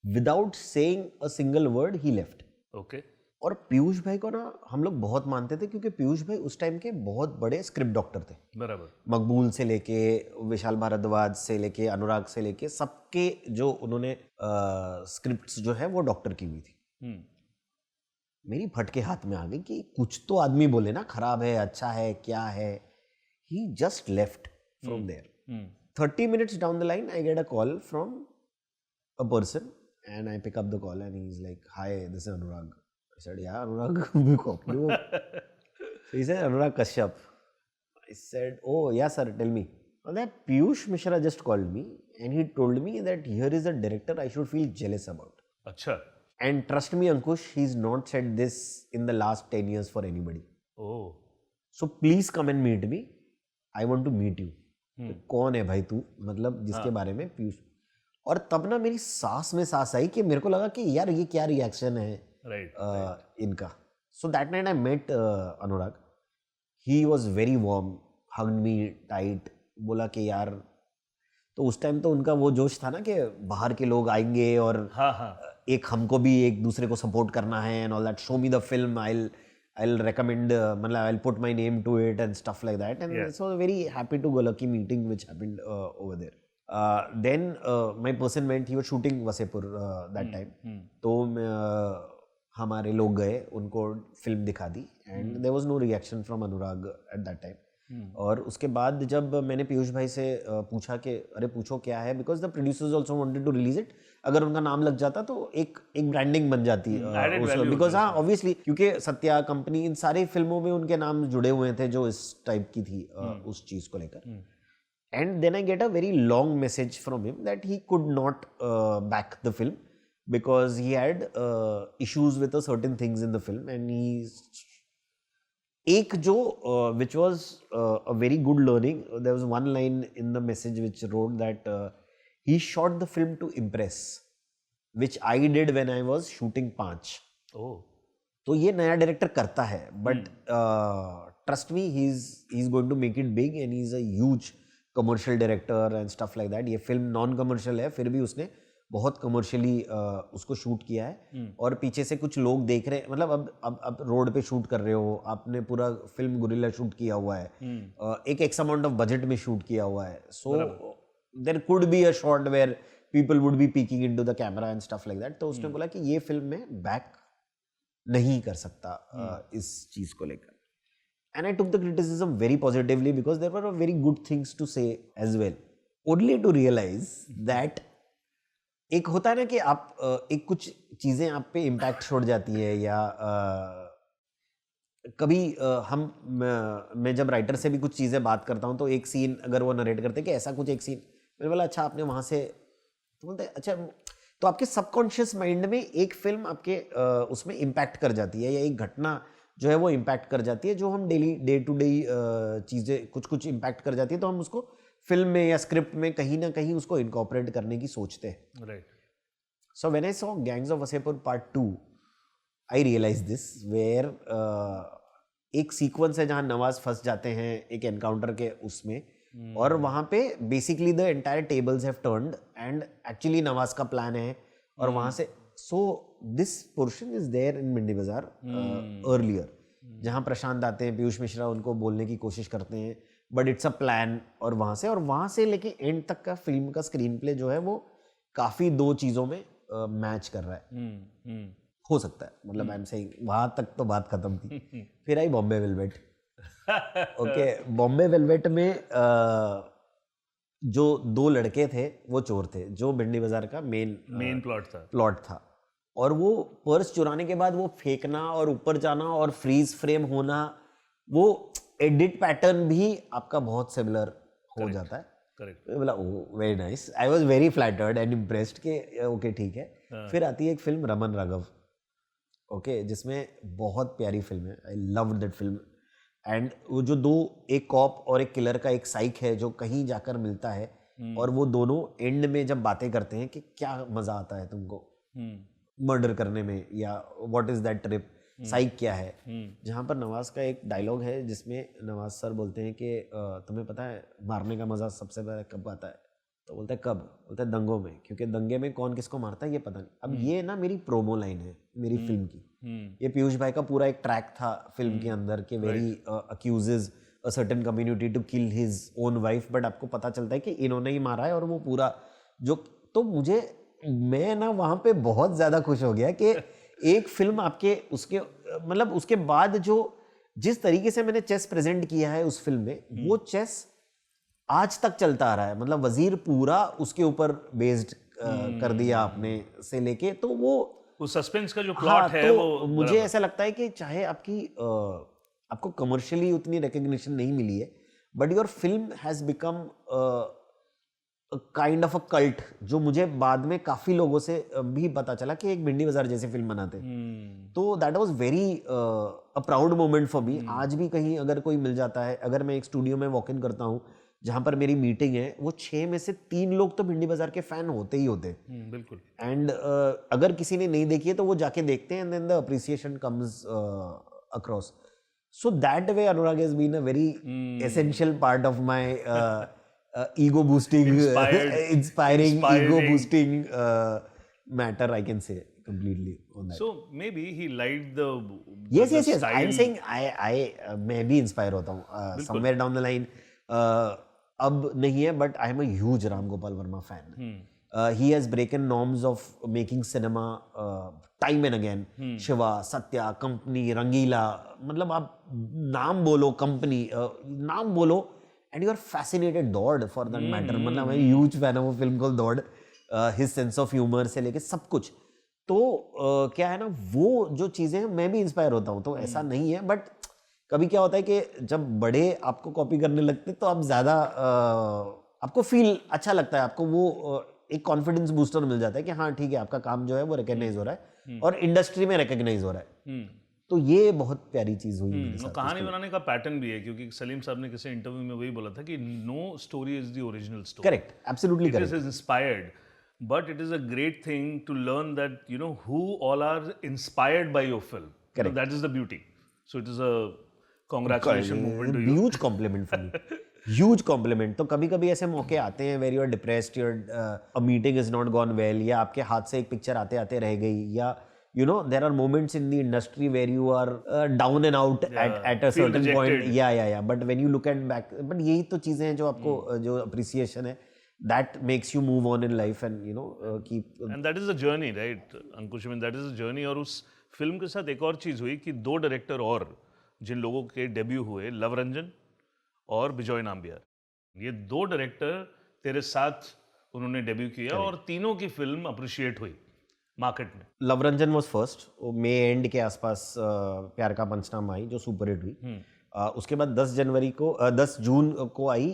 without saying a single word he left. Okay. और पीयूष भाई को ना हम लोग बहुत मानते थे क्योंकि पीयूष भाई उस टाइम के बहुत बड़े स्क्रिप्ट डॉक्टर थे. बराबर. मकबूल से लेके विशाल भारद्वाज से लेके अनुराग से लेके सबके जो उन्होंने स्क्रिप्ट्स जो है वो डॉक्टर की हुई थी. मेरी फटके हाथ में आ गई कि कुछ तो आदमी बोले ना, खराब है अच्छा है क्या है. He just left from there. 30 minutes down the line I get a call from a person and I pick up the call and he's like, hi, this is Anurag. I said, yeah, Anurag. So he said, Anurag Kashyap. I said, oh, yeah, sir, tell me. Well, that Piyush Mishra just called me and he told me that here is a director I should feel jealous about. अच्छा. And trust me, Ankush, he's not said this in the last 10 years for anybody. Oh. So please come and meet me. I want to meet you. कौन है भाई तू, मतलब जिसके बारे में पीयूष. और तब ना मेरी सांस में सांस आई कि मेरे को लगा कि यार ये क्या रिएक्शन है इनका. So that night I met Anurag. He was very warm, hugged me tight, बोला कि यार. तो उस टाइम तो उनका वो जोश था ना कि बाहर के लोग आएंगे और एक हमको भी एक दूसरे को सपोर्ट करना है and all that. Show me the film, I'll recommend, I'll put my name to it and stuff like that. And it was a very happy to go lucky meeting which happened over there. Then my person went, he was shooting Vasepur that time. तो हमारे लोग गए, उनको film दिखा दी and there was no reaction from Anurag at that time. और उसके बाद जब मैंने पीयूष भाई से पूछा कि अरे पूछो क्या है, because the producers also wanted to release it. अगर उनका नाम लग जाता तो एक ब्रांडिंग बन जाती बिकॉज हाँ ऑब्वियसली क्योंकि सत्या कंपनी इन सारी फिल्मों में उनके नाम जुड़े हुए थे जो इस टाइप की थी उस चीज को लेकर. And then I get a very long message from him that he could not back the film because he had issues with certain things in the film. And he एक जो which was a very good learning, there was one line in the message which wrote that he shot the film to impress, which I did when I was shooting 5. Oh. तो ये नया director करता है but trust me he's going to make it big and he's a huge commercial director and stuff like that. ये film non commercial है फिर भी उसने बहुत कमर्शियली उसको शूट किया है. और पीछे से कुछ लोग देख रहे हैं, मतलब अब रोड पे शूट कर रहे हो, आपने पूरा फिल्म गुरिल्ला शूट किया हुआ है, एक एक्स अमाउंट ऑफ बजट में शूट किया हुआ है. So there could be a shot where people would be peeking into the camera and stuff like that. तो उसने बोला कि ये फिल्म में बैक नहीं कर सकता इस चीज को लेकर. And I took the criticism very positively because there were very good things to say as well, only to realise that एक होता है ना कि आप एक कुछ चीजें आप पे इम्पैक्ट छोड़ जाती है या कभी मैं जब राइटर से भी कुछ चीजें बात करता हूँ तो एक सीन अगर वो नरेट करते कि ऐसा कुछ एक सीन, मैंने बोला अच्छा आपने वहां से, तो बोलते अच्छा, तो आपके सबकॉन्शियस माइंड में एक फिल्म आपके उसमें इम्पैक्ट कर जाती है या एक घटना जो है वो इम्पैक्ट कर जाती है, जो हम डेली डे टू डे चीजें कुछ इम्पैक्ट कर जाती है, तो हम उसको फिल्म में या स्क्रिप्ट में कहीं ना कहीं उसको इनकॉर्पोरेट करने की सोचते हैं. Right. So when I saw gangs of Wasseypur part 2 I realize this where एक सीक्वेंस है जहां नवाज फंस जाते हैं एक एनकाउंटर के उसमें और वहां पे basically the entire tables have turned and actually Nawaz का प्लान है और वहां से so this portion is there in Bhindi Bazaar earlier जहां प्रशांत आते हैं, पीयूष मिश्रा उनको बोलने की कोशिश करते हैं बट इट्स अ प्लान, और वहां से लेके एंड तक का फिल्म का स्क्रीन प्ले जो है वो काफी दो चीजों में मैच कर रहा है. हो सकता है, मतलब आई एम सेइंग वहां तक तो बात खत्म थी। फिर आई बॉम्बे वेलवेट। ओके, बॉम्बे वेलवेट में जो दो लड़के थे वो चोर थे, जो भिंडी बाजार का मेन प्लॉट था। और वो पर्स चुराने के बाद वो फेंकना और ऊपर जाना और फ्रीज फ्रेम होना, वो एडिट पैटर्न भी आपका बहुत सिमिलर हो जाता है। करेक्ट। बोला oh very nice, I was very flattered and impressed के ओके ठीक है। फिर आती है एक फिल्म रमन राघव, ओके, जिसमें बहुत प्यारी फिल्म है, I love that film. And वो जो दो, एक कॉप और एक किलर का एक साइक है जो कहीं जाकर मिलता है, और वो दोनों एंड में जब बातें करते हैं कि क्या मजा आता है तुमको मर्डर करने में, या व्हाट इज दैट ट्रिप, साइक क्या है। जहाँ पर नवाज का एक डायलॉग है जिसमें नवाज सर बोलते हैं कि तुम्हें पता है मारने का मजा सबसे पहले कब आता है, तो बोलता है कब, बोलता है दंगों में, क्योंकि दंगे में कौन किसको मारता है ये पता नहीं। अब ये ना मेरी प्रोमो लाइन है मेरी फिल्म की, ये पीयूष भाई का पूरा एक ट्रैक था फिल्म के अंदर कि very accuses a certain community to kill his own wife, but आपको पता चलता है कि इन्होंने ही मारा है, और वो पूरा जो, तो मुझे, मैं ना वहाँ पे बहुत ज़्यादा खुश हो गया कि एक फिल्म आपके उसके मतलब उसके बाद जो जिस तरीके से मैंने चेस प्रेजेंट किया है उस फिल्म में, वो चेस आज तक चलता आ रहा है। मतलब वजीर पूरा उसके ऊपर बेस्ड कर दिया आपने से लेके, तो वो सस्पेंस का जो प्लॉट है तो वो मुझे ऐसा लगता है कि चाहे आपको कमर्शियली उतनी रिकग्निशन नहीं मिली है, but your film has become kind of a cult, जो मुझे बाद में काफी लोगों से भी पता चला कि एक भिंडी बाजार जैसी फिल्म बनाते। तो that was very a proud moment for me. आज भी कहीं अगर कोई मिल जाता है, अगर मैं एक स्टूडियो में वॉक इन करता हूँ जहाँ पर मेरी मीटिंग है, वो 6 में से 3 लोग तो भिंडी बाजार के फैन होते ही होते हैं। बिल्कुल। एंड अगर किसी ने नहीं देखी है तो वो जाके देखते हैं, and then the appreciation comes across. So that way Anurag has been a very essential part of my ego boosting, inspiring ego boosting matter, I can say completely on that. So maybe he liked the yes the yes I'm style. saying I मैं भी inspire होता हूँ somewhere down the line, अब नहीं है, but I am a huge Ram Gopal Verma fan. He has broken norms of making cinema time and again. Shiva, Satya, Company, Rangeela, मतलब आप नाम बोलो, कंपनी नाम बोलो, and you are fascinated, दौड़ for that matter, मतलब मैं huge fan हूँ फिल्म को दौड़, his sense of humor से लेके सब कुछ। तो क्या है ना, वो जो चीज़ें हैं मैं भी इंस्पायर होता हूँ, तो ऐसा नहीं है, बट कभी क्या होता है कि जब बड़े आपको कॉपी करने लगते तो आप ज़्यादा आपको फील अच्छा लगता है, आपको वो एक कॉन्फिडेंस बूस्टर मिल जाता है कि हाँ ठीक है, आपका काम जो है वो रिकॉग्नाइज हो रहा है और इंडस्ट्री में रिकॉग्नाइज हो रहा है। तो ये बहुत प्यारी चीज हुई मेरे साथ। कहानी बनाने का पैटर्न भी है, क्योंकि सलीम साहब ने किसी इंटरव्यू में वही बोला था कि no story is the original story. Correct, absolutely correct. It is inspired, but it is a great thing to learn that you know who all are inspired by your film. Correct, that is the beauty. So it is a congratulation movement to you. Huge compliment for me, huge compliment. तो कभी कभी ऐसे मौके आते हैं where you are depressed, your uh meeting is not gone well, या आपके हाथ से एक पिक्चर आते आते रह गई, या you know there are moments in the industry where you are down and out at a certain point, yeah but when you look at back, but यही तो चीजें हैं जो आपको जो appreciation है, that makes you move on in life and you know keep and that is the journey, right Ankush? I mean that is the journey। और उस फिल्म के साथ एक और चीज हुई कि 2 डायरेक्टर और जिन लोगों के डेब्यू हुए, लव रंजन और बिजॉय नाम्बियार, ये 2 डायरेक्टर तेरे साथ उन्होंने डेब्यू किया और तीनों की फिल्म अप्रिशिएट हुई मार्केट में। लव रंजन वॉज फर्स्ट, वो मई एंड के आसपास प्यार का पंचनामा आई जो सुपर हिट हुई। उसके बाद 10 जून को आई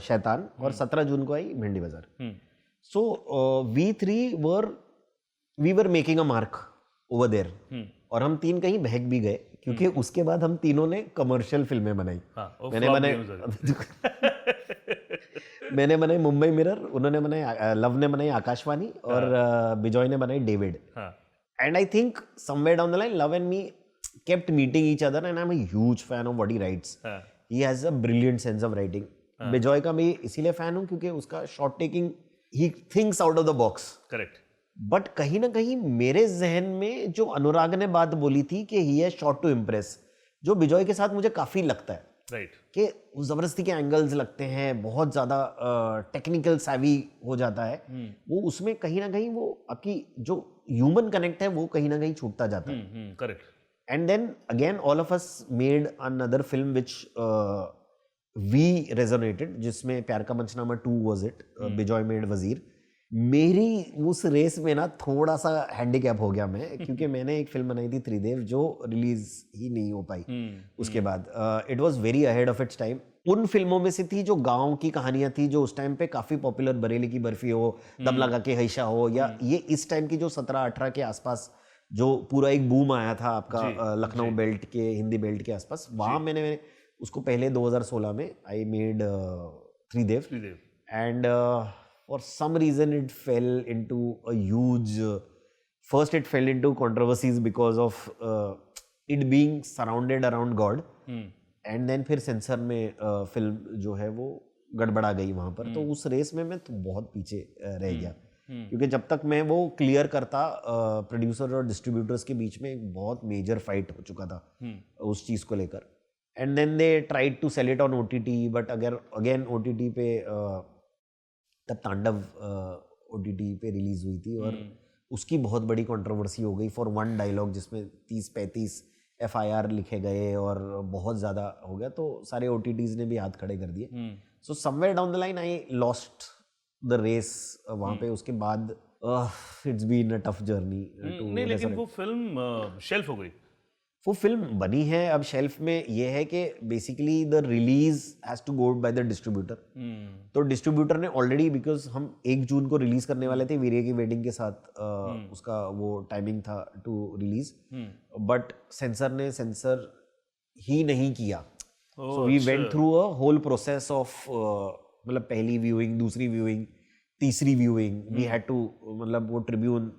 शैतान, और 17 जून को आई Bhindi Bazaar. So we were making a mark over there, और हम 3 कहीं बहक भी गए, क्योंकि उसके बाद हम तीनों ने कमर्शियल फिल्में बनाई। मैंने बनाई मुंबई मिरर, उन्होंने बनाई, लव ने बनाई आकाशवाणी, और बिजॉय ने बनाई David. And I think somewhere down the line love and me kept meeting each other, and I'm a huge fan of what he writes. He has a brilliant sense of writing. Bijoy का मैं इसीलिए fan हूँ क्योंकि उसका shot taking, he thinks out of the box. Correct. But कहीं ना कहीं मेरे जहन में जो अनुराग ने बात बोली थी कि he has shot to impress, जो बिजॉय के साथ मुझे काफी लगता है। राइट कि जबरदस्ती के एंगल्स लगते हैं, बहुत ज़्यादा टेक्निकल savvy हो जाता है, वो उसमें कहीं ना कहीं वो आपकी जो ह्यूमन कनेक्ट है वो कहीं ना कहीं छूटता जाता है. Correct And then again, all of us made another film which we resonated, जिसमें प्यार का पंचनामा 2 was it, बिजॉय मेड वजीर. मेरी उस रेस में ना थोड़ा सा हैंडीकैप हो गया मैं, क्योंकि मैंने एक फिल्म बनाई थी त्रिदेव जो रिलीज ही नहीं हो पाई उसके बाद. It was very ahead of its time. उन फिल्मों में से थी जो गांव की कहानियां थी, जो उस टाइम पे काफी पॉपुलर, बरेली की बर्फी हो, दम लगा के हैशा हो, या ये इस टाइम की जो 17-18 के आसपास जो पूरा एक बूम आया था आपका लखनऊ बेल्ट के, हिंदी बेल्ट के आसपास, वहाँ मैंने उसको पहले 2016 में I made Tridev. And for some reason it fell into a huge, first it fell into controversies because of it being surrounded around god. And then फिर सेंसर में फिल्म जो है वो गड़बड़ा गई वहाँ पर. तो उस रेस में मैं तो बहुत पीछे रह गया, क्योंकि जब तक मैं वो क्लियर करता, प्रोड्यूसर और डिस्ट्रीब्यूटर्स के बीच में एक बहुत मेजर फाइट हो चुका था उस चीज़ को लेकर. And then they tried to sell it on OTT, but अगर अगेन OTT पे तब तांडव OTT पे रिलीज हुई थी, और उसकी बहुत बड़ी कंट्रोवर्सी हो गई फॉर वन डायलॉग, जिसमें 30-35 FIR लिखे गए और बहुत ज़्यादा हो गया, तो सारे OTTs ने भी हाथ खड़े कर दिए. So somewhere down the line I lost the race वहाँ पे. उसके बाद it's been a tough journey. नहीं, लेकिन वो फिल्म शेल्फ हो गई. वो फिल्म बनी है अब शेल्फ में. ये है कि basically the release has to go by the distributor. तो डिस्ट्रीब्यूटर ने ऑलरेडी, बिकॉज हम 1 जून को रिलीज करने वाले थे वीरे की वेडिंग के साथ, उसका वो टाइमिंग था टू रिलीज, बट सेंसर ने सेंसर ही नहीं किया. So we went through a whole process of, मतलब पहली व्यूइंग, दूसरी व्यूइंग, तीसरी व्यूइंग, वी हैड टू, मतलब वो ट्रिब्यून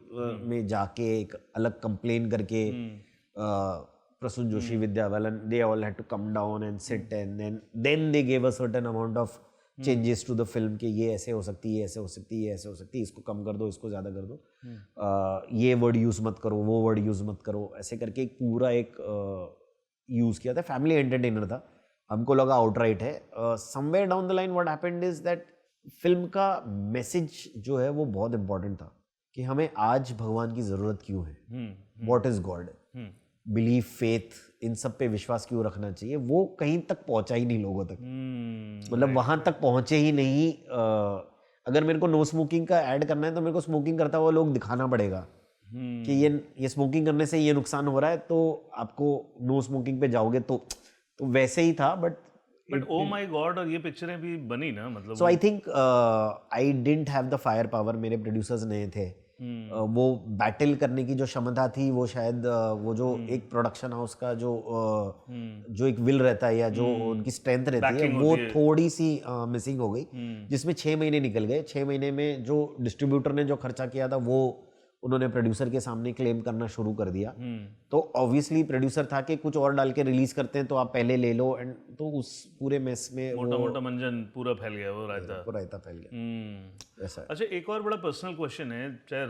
में जाके एक अलग कंप्लेन करके, Prasoon Joshi, Vidya Balan, they all had to come down and sit, and then they gave a certain amount of changes to the film कि ये ऐसे हो सकती है, ये ऐसे हो सकती है, ये ऐसे हो सकती है, इसको कम कर दो, इसको ज़्यादा कर दो, ये वर्ड यूज़ मत करो, वो वर्ड यूज़ मत करो, ऐसे करके एक पूरा एक यूज़ किया था. फैमिली एंटरटेनर था, हमको लगा आउटराइट है. Somewhere down the line what happened is that film का मैसेज जो है वो बहुत इंपॉर्टेंट था, कि हमें आज भगवान की ज़रूरत क्यों है, what is God, belief, faith, इन सब पे विश्वास क्यों रखना चाहिए. वो कहीं तक पहुंचा ही नहीं लोगों तक. मतलब वहां तक पहुंचे ही नहीं. अगर मेरे को नो स्मोकिंग का ऐड करना है तो मेरे को स्मोकिंग करता हुआ लोग दिखाना पड़ेगा कि ये स्मोकिंग करने से ये नुकसान हो रहा है, तो आपको नो स्मोकिंग पे जाओगे. तो वैसे ही था. बट ओ माय गॉड, और ये पिक्चरें भी बनी ना, मतलब so I think I didn't have the fire power. मेरे प्रोड्यूसर्स नए थे. वो बैटल करने की जो क्षमता थी, वो शायद वो जो एक प्रोडक्शन हाउस का जो एक विल रहता है, या जो उनकी स्ट्रेंथ रहती है, वो थोड़ी सी मिसिंग हो गई, जिसमें 6 महीने निकल गए. 6 महीने में जो डिस्ट्रीब्यूटर ने जो खर्चा किया था वो उन्होंने प्रोड्यूसर के सामने क्लेम करना शुरू कर दिया. तो ऑब्वियसली प्रोड्यूसर था कि कुछ और डाल के रिलीज करते हैं तो आप पहले ले लो. एंड तो उस पूरे मेस में मोटा मंजन पूरा फैल गया, वो रायता फैल गया. ऐसा. अच्छा, एक और बड़ा पर्सनल क्वेश्चन है, चाहे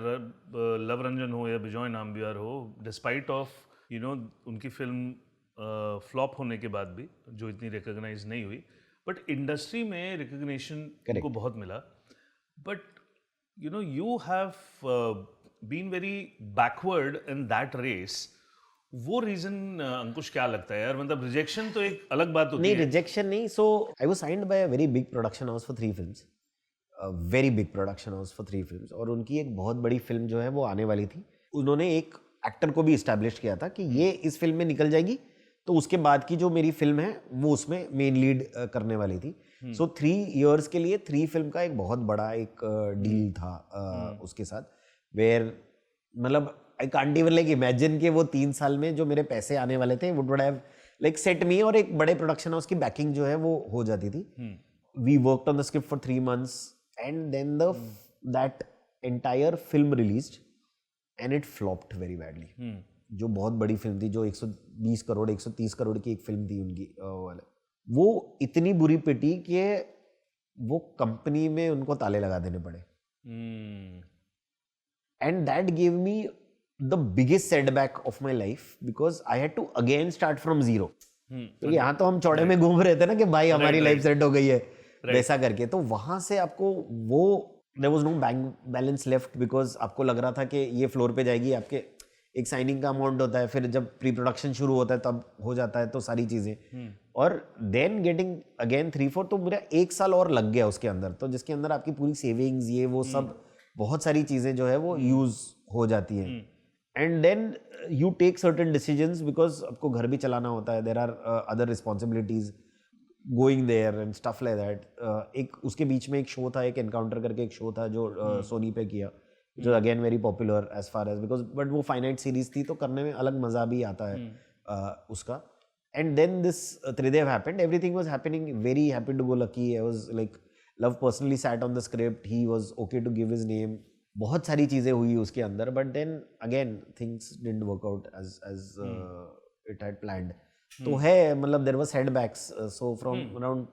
लव रंजन हो या बिजॉय नाम्बियार हो, डिस्पाइट ऑफ उनकी फिल्म फ्लॉप होने के बाद भी, जो इतनी रिकॉग्नाइज नहीं हुई, बट इंडस्ट्री में रिकॉग्निशन उनको बहुत मिला. But you have been very backward in that race. वो रीजन अंकुश क्या लगता है यार? मतलब रिजेक्शन तो एक अलग बात होती है. नहीं, रिजेक्शन नहीं. So I was signed by a very big production house for 3 films, very big production house for 3 films, और उनकी एक बहुत बड़ी फिल्म जो है वो आने वाली थी. उन्होंने एक एक्टर को भी इस्टेब्लिश किया था कि ये इस फिल्म में निकल जाएगी, तो उसके बाद की जो मेरी फिल्म है वो उसमें मेन लीड करने वाली थी. सो 3 इयर्स के लिए 3 फिल्म का एक बहुत बड़ा एक डील था उसके साथ, वेयर मतलब आई कांट इवन लाइक इमेजिन कि वो 3 साल में जो मेरे पैसे आने वाले थे वुड हैव लाइक सेट मी, और एक बड़े प्रोडक्शन हाउस की बैकिंग जो है वो हो जाती थी. We worked on the script for 3 months, and then that entire film released and it flopped very badly. जो बहुत बड़ी फिल्म थी, जो 120 करोड़ 130 करोड़ की एक फिल्म थी उनकी, वो इतनी बुरी पिटी कि वो कंपनी में उनको ताले लगा देने पड़े. And that give me the biggest setback of my life, because I had to again start from zero. तो यहाँ तो हम चौड़े में घूम रहे थे ना कि भाई हमारी लाइफ सेट हो गई है वैसा करके, तो वहां से आपको वो there was no bank balance left, because आपको लग रहा था कि ये फ्लोर पे जाएगी, आपके एक साइनिंग का अमाउंट होता है, फिर जब प्री प्रोडक्शन शुरू होता है तब हो जाता है, तो सारी चीजें, और देन गेटिंग अगेन 3-4, तो मेरा 1 साल और लग गया उसके अंदर, तो जिसके अंदर आपकी पूरी सेविंग्स ये वो सब बहुत सारी चीजें जो है वो यूज हो जाती हैं, and then you take certain decisions because आपको घर भी चलाना होता है, there are other responsibilities going there and stuff like that. एक उसके बीच में एक शो था, एक एनकाउंटर करके एक शो था जो सोनी पे किया, जो again very popular as far as, because but वो फाइनाइट सीरीज थी तो करने में अलग मजा भी आता है उसका। And then this Tridev happened, everything was happening very happy to go lucky, I was like love personally sat on the script, he was okay to give his name, बहुत सारी चीजें हुई उसके अंदर, but then again things didn't work out as it had planned. तो है मतलब there was setbacks, so from around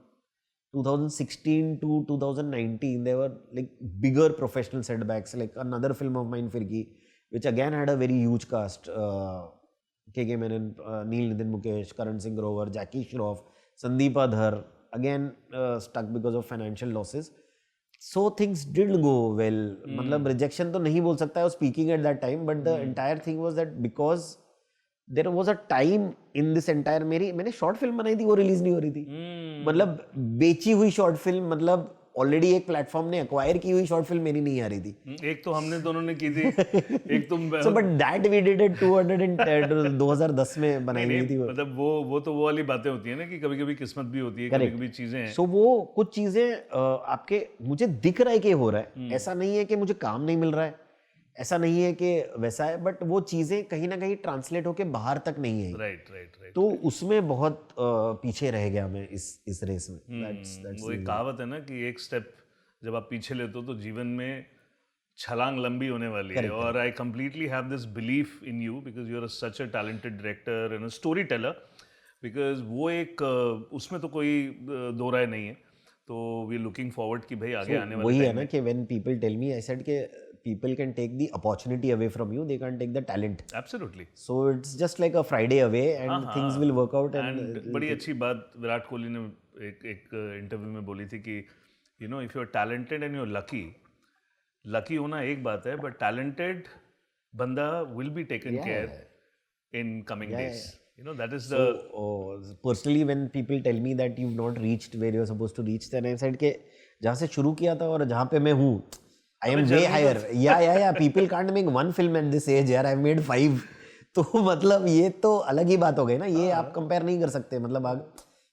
2016 to 2019 there were like bigger professional setbacks, like another film of mine Firki, which again had a very huge cast, KK Menon, Neil Nitin Mukesh, Karan Singh Grover, Jackie Shroff, Sandeep Adhar, again stuck because of financial losses. So things didn't go well, मतलब rejection तो नहीं बोल सकता, I was speaking at that time, but the entire thing was that because there was a time in this entire, मैंने short film बनाई थी, वो release नहीं हो रही थी, मतलब बेची हुई शॉर्ट फिल्म, मतलब ऑलरेडी एक प्लेटफॉर्म ने एक्वायर की हुई शॉर्ट फिल्म मेरी नहीं आ रही थी। एक तो हमने दोनों ने की थी, एक तुम so but that we did it 2010 में बनाई हुई थी वो। मतलब वो तो वो वाली बातें होती है ना कि कभी कभी किस्मत भी होती है, कभी कभी चीजें हैं। सो वो कुछ चीजें आपके मुझे दिख रहा है कि हो रहा है, ऐसा नहीं है कि मुझे काम नहीं मिल रहा है, ऐसा नहीं है कि वैसा है, बट वो चीजें कहीं ना कहीं ट्रांसलेट होके बाहर तक नहीं है। राइट। तो उसमें बहुत पीछे रह गया मैं इस रेस में। वो एक कहावत है ना कि एक स्टेप जब आप पीछे लेते हो तो जीवन में छलांग लंबी होने वाली है, और I completely have this belief in you because you are such a talented director and a storyteller, because वो एक उसमें तो कोई दो राय नहीं है। तो वी आर लुकिंग फॉरवर्ड कि भाई आगे आने वाले वही है ना कि when people tell me, I said के people can take the opportunity away from you, they can't take the talent. Absolutely. So it's just like a Friday away and things will work out. And बड़ी अच्छी बात विराट कोहली ने एक interview में बोली थी कि you know if you're talented and you're lucky होना एक बात है, but talented बंदा will be taken care in coming days. You know that is the personally when people tell me that you've not reached where you're supposed to reach, then I said कि जहाँ से शुरू किया था और जहाँ पे मैं हूँ, I am way higher. Yeah. People can't make one film at this age. यार, I've made 5. तो मतलब ये तो अलग ही बात हो गई ना, ये आप कंपेयर नहीं कर सकते। मतलब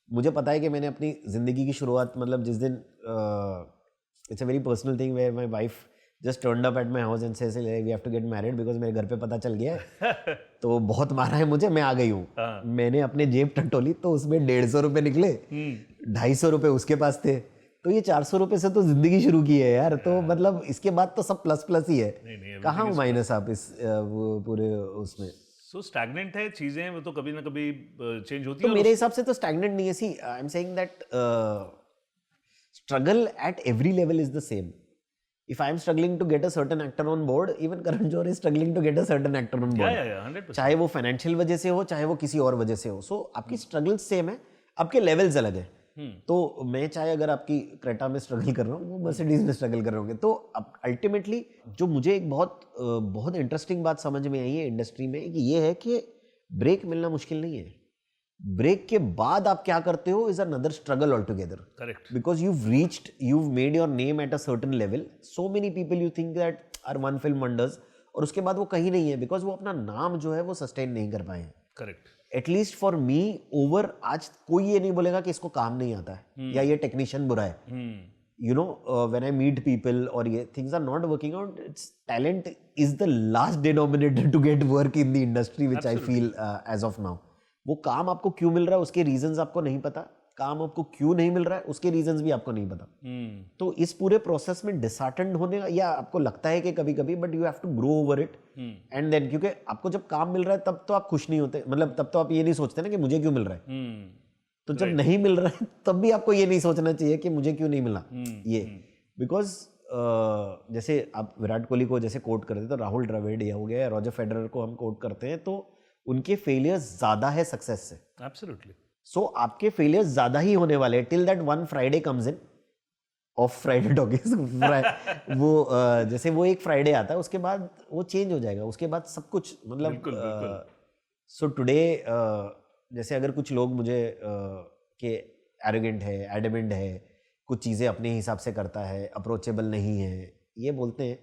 मुझे पता है कि मैंने अपनी जिंदगी की शुरुआत, मतलब जिस दिन it's a very personal thing where my wife just turned up at my house and said we have to get married, because मेरे घर पे पता चल गया है तो बहुत मारा है मुझे, मैं आ गई हूँ। मैंने अपने जेब टटोली तो उसमें 150 रुपये निकले, 250 रुपये उसके पास थे, तो ये 400 रुपए से तो जिंदगी शुरू की है यार। तो मतलब इसके बाद तो सब प्लस ही है, कहाँ माइनस आप इस पूरे उसमें। सो स्टैग्नेंट है चीजें, वो तो कभी ना कभी चेंज होती है। तो मेरे हिसाब से तो स्टैग्नेंट नहीं है। See I am saying that struggle at every level is the same. If I am struggling to get a certain actor on board, even Karan Johar is struggling to get a certain actor on board. Yeah, 100%. चाहे वो financial वजह से हो, चाहे वो किसी और वजह से हो। सो आपकी स्ट्रगल सेम है, आपके लेवल्स अलग है। तो मैं चाहे अगर आपकी क्रेटा में स्ट्रगल कर रहा हूँ, वो मर्सिडीज में स्ट्रगल कर रहे होंगे, तो अल्टीमेटली जो मुझे एक बहुत इंटरेस्टिंग बात समझ में आई है इंडस्ट्री में, कि ये है कि ब्रेक मिलना मुश्किल नहीं है। ब्रेक के बाद आप क्या करते हो is another struggle all together. Correct. Because you've made your name at a certain level. So many people you think that are one film wonders, और उसके बाद वो कहीं नहीं है, बिकॉज वो अपना नाम जो है वो सस्टेन नहीं कर पाए हैं। Correct. At least for me over, आज कोई ये नहीं बोलेगा कि इसको काम नहीं आता है या ये टेक्नीशियन बुरा है। You know when I meet people और ये things are not working out, it's talent is the last denominator to get work in the industry, which I feel as of now. वो काम आपको क्यों मिल रहा है उसके रीजंस आपको नहीं पता, काम आपको क्यों नहीं मिल रहा है उसके रीजंस भी आपको नहीं पता। तो इस पूरे प्रोसेस में डिसहार्टेंड होने का, या आपको लगता है कि कभी कभी, but you have to grow over it and then, क्योंकि आपको जब काम मिल रहा है तब तो आप खुश नहीं होते, मतलब तब तो आप ये नहीं सोचते ना कि मुझे क्यों मिल रहा है। तो जब नहीं मिल रहा है तब भी आपको ये नहीं सोचना चाहिए कि मुझे क्यों नहीं मिला ये, बिकॉज जैसे आप विराट कोहली को जैसे कोट करते, तो राहुल द्रविड़ या हो गया या रॉजर फेडरर को हम कोट करते हैं, तो उनके फेलियर्स ज्यादा है सक्सेस से। एब्सोल्युटली। सो आपके फेलियर्स ज्यादा ही होने वाले till that one Friday comes in of Friday talkies वो जैसे वो एक फ्राइडे आता है उसके बाद वो चेंज हो जाएगा, उसके बाद सब कुछ मतलब बिल्कुल। सो टुडे जैसे अगर कुछ लोग मुझे कि एरोगेंट है, एडमेंट है, कुछ चीज़ें अपने हिसाब से करता है, अप्रोचेबल नहीं है, ये बोलते हैं,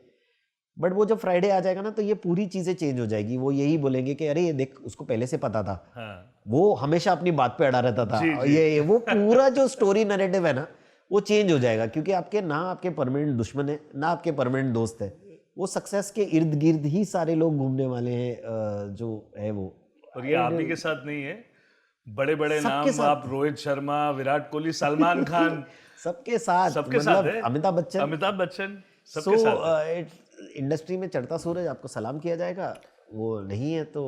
बट वो जब फ्राइडे आ जाएगा ना तो ये पूरी चीज़ें चेंज हो जाएगी। वो यही बोलेंगे कि अरे ये देख उसको पहले से पता था, हाँ, वो हमेशा अपनी बात पे अड़ा रहता था। जी, और जी। ये वो पूरा जो स्टोरी नैरेटिव है ना वो चेंज हो जाएगा, क्योंकि आपके ना आपके परमानेंट दुश्मन है ना आपके परमानेंट दोस्त है। वो सक्सेस के इर्द गिर्द ही सारे लोग घूमने वाले हैं जो है वो। और ये आप ही के साथ नहीं है, बड़े बड़े सबके नाम, साथ आप रोहित शर्मा, विराट कोहली, सलमान खान, सबके साथ सबके साथ मतलब है। अमिताभ बच्चन। अमिताभ बच्चन सो सबके साथ है। इंडस्ट्री में चढ़ता सूरज आपको सलाम किया जाएगा, वो नहीं है तो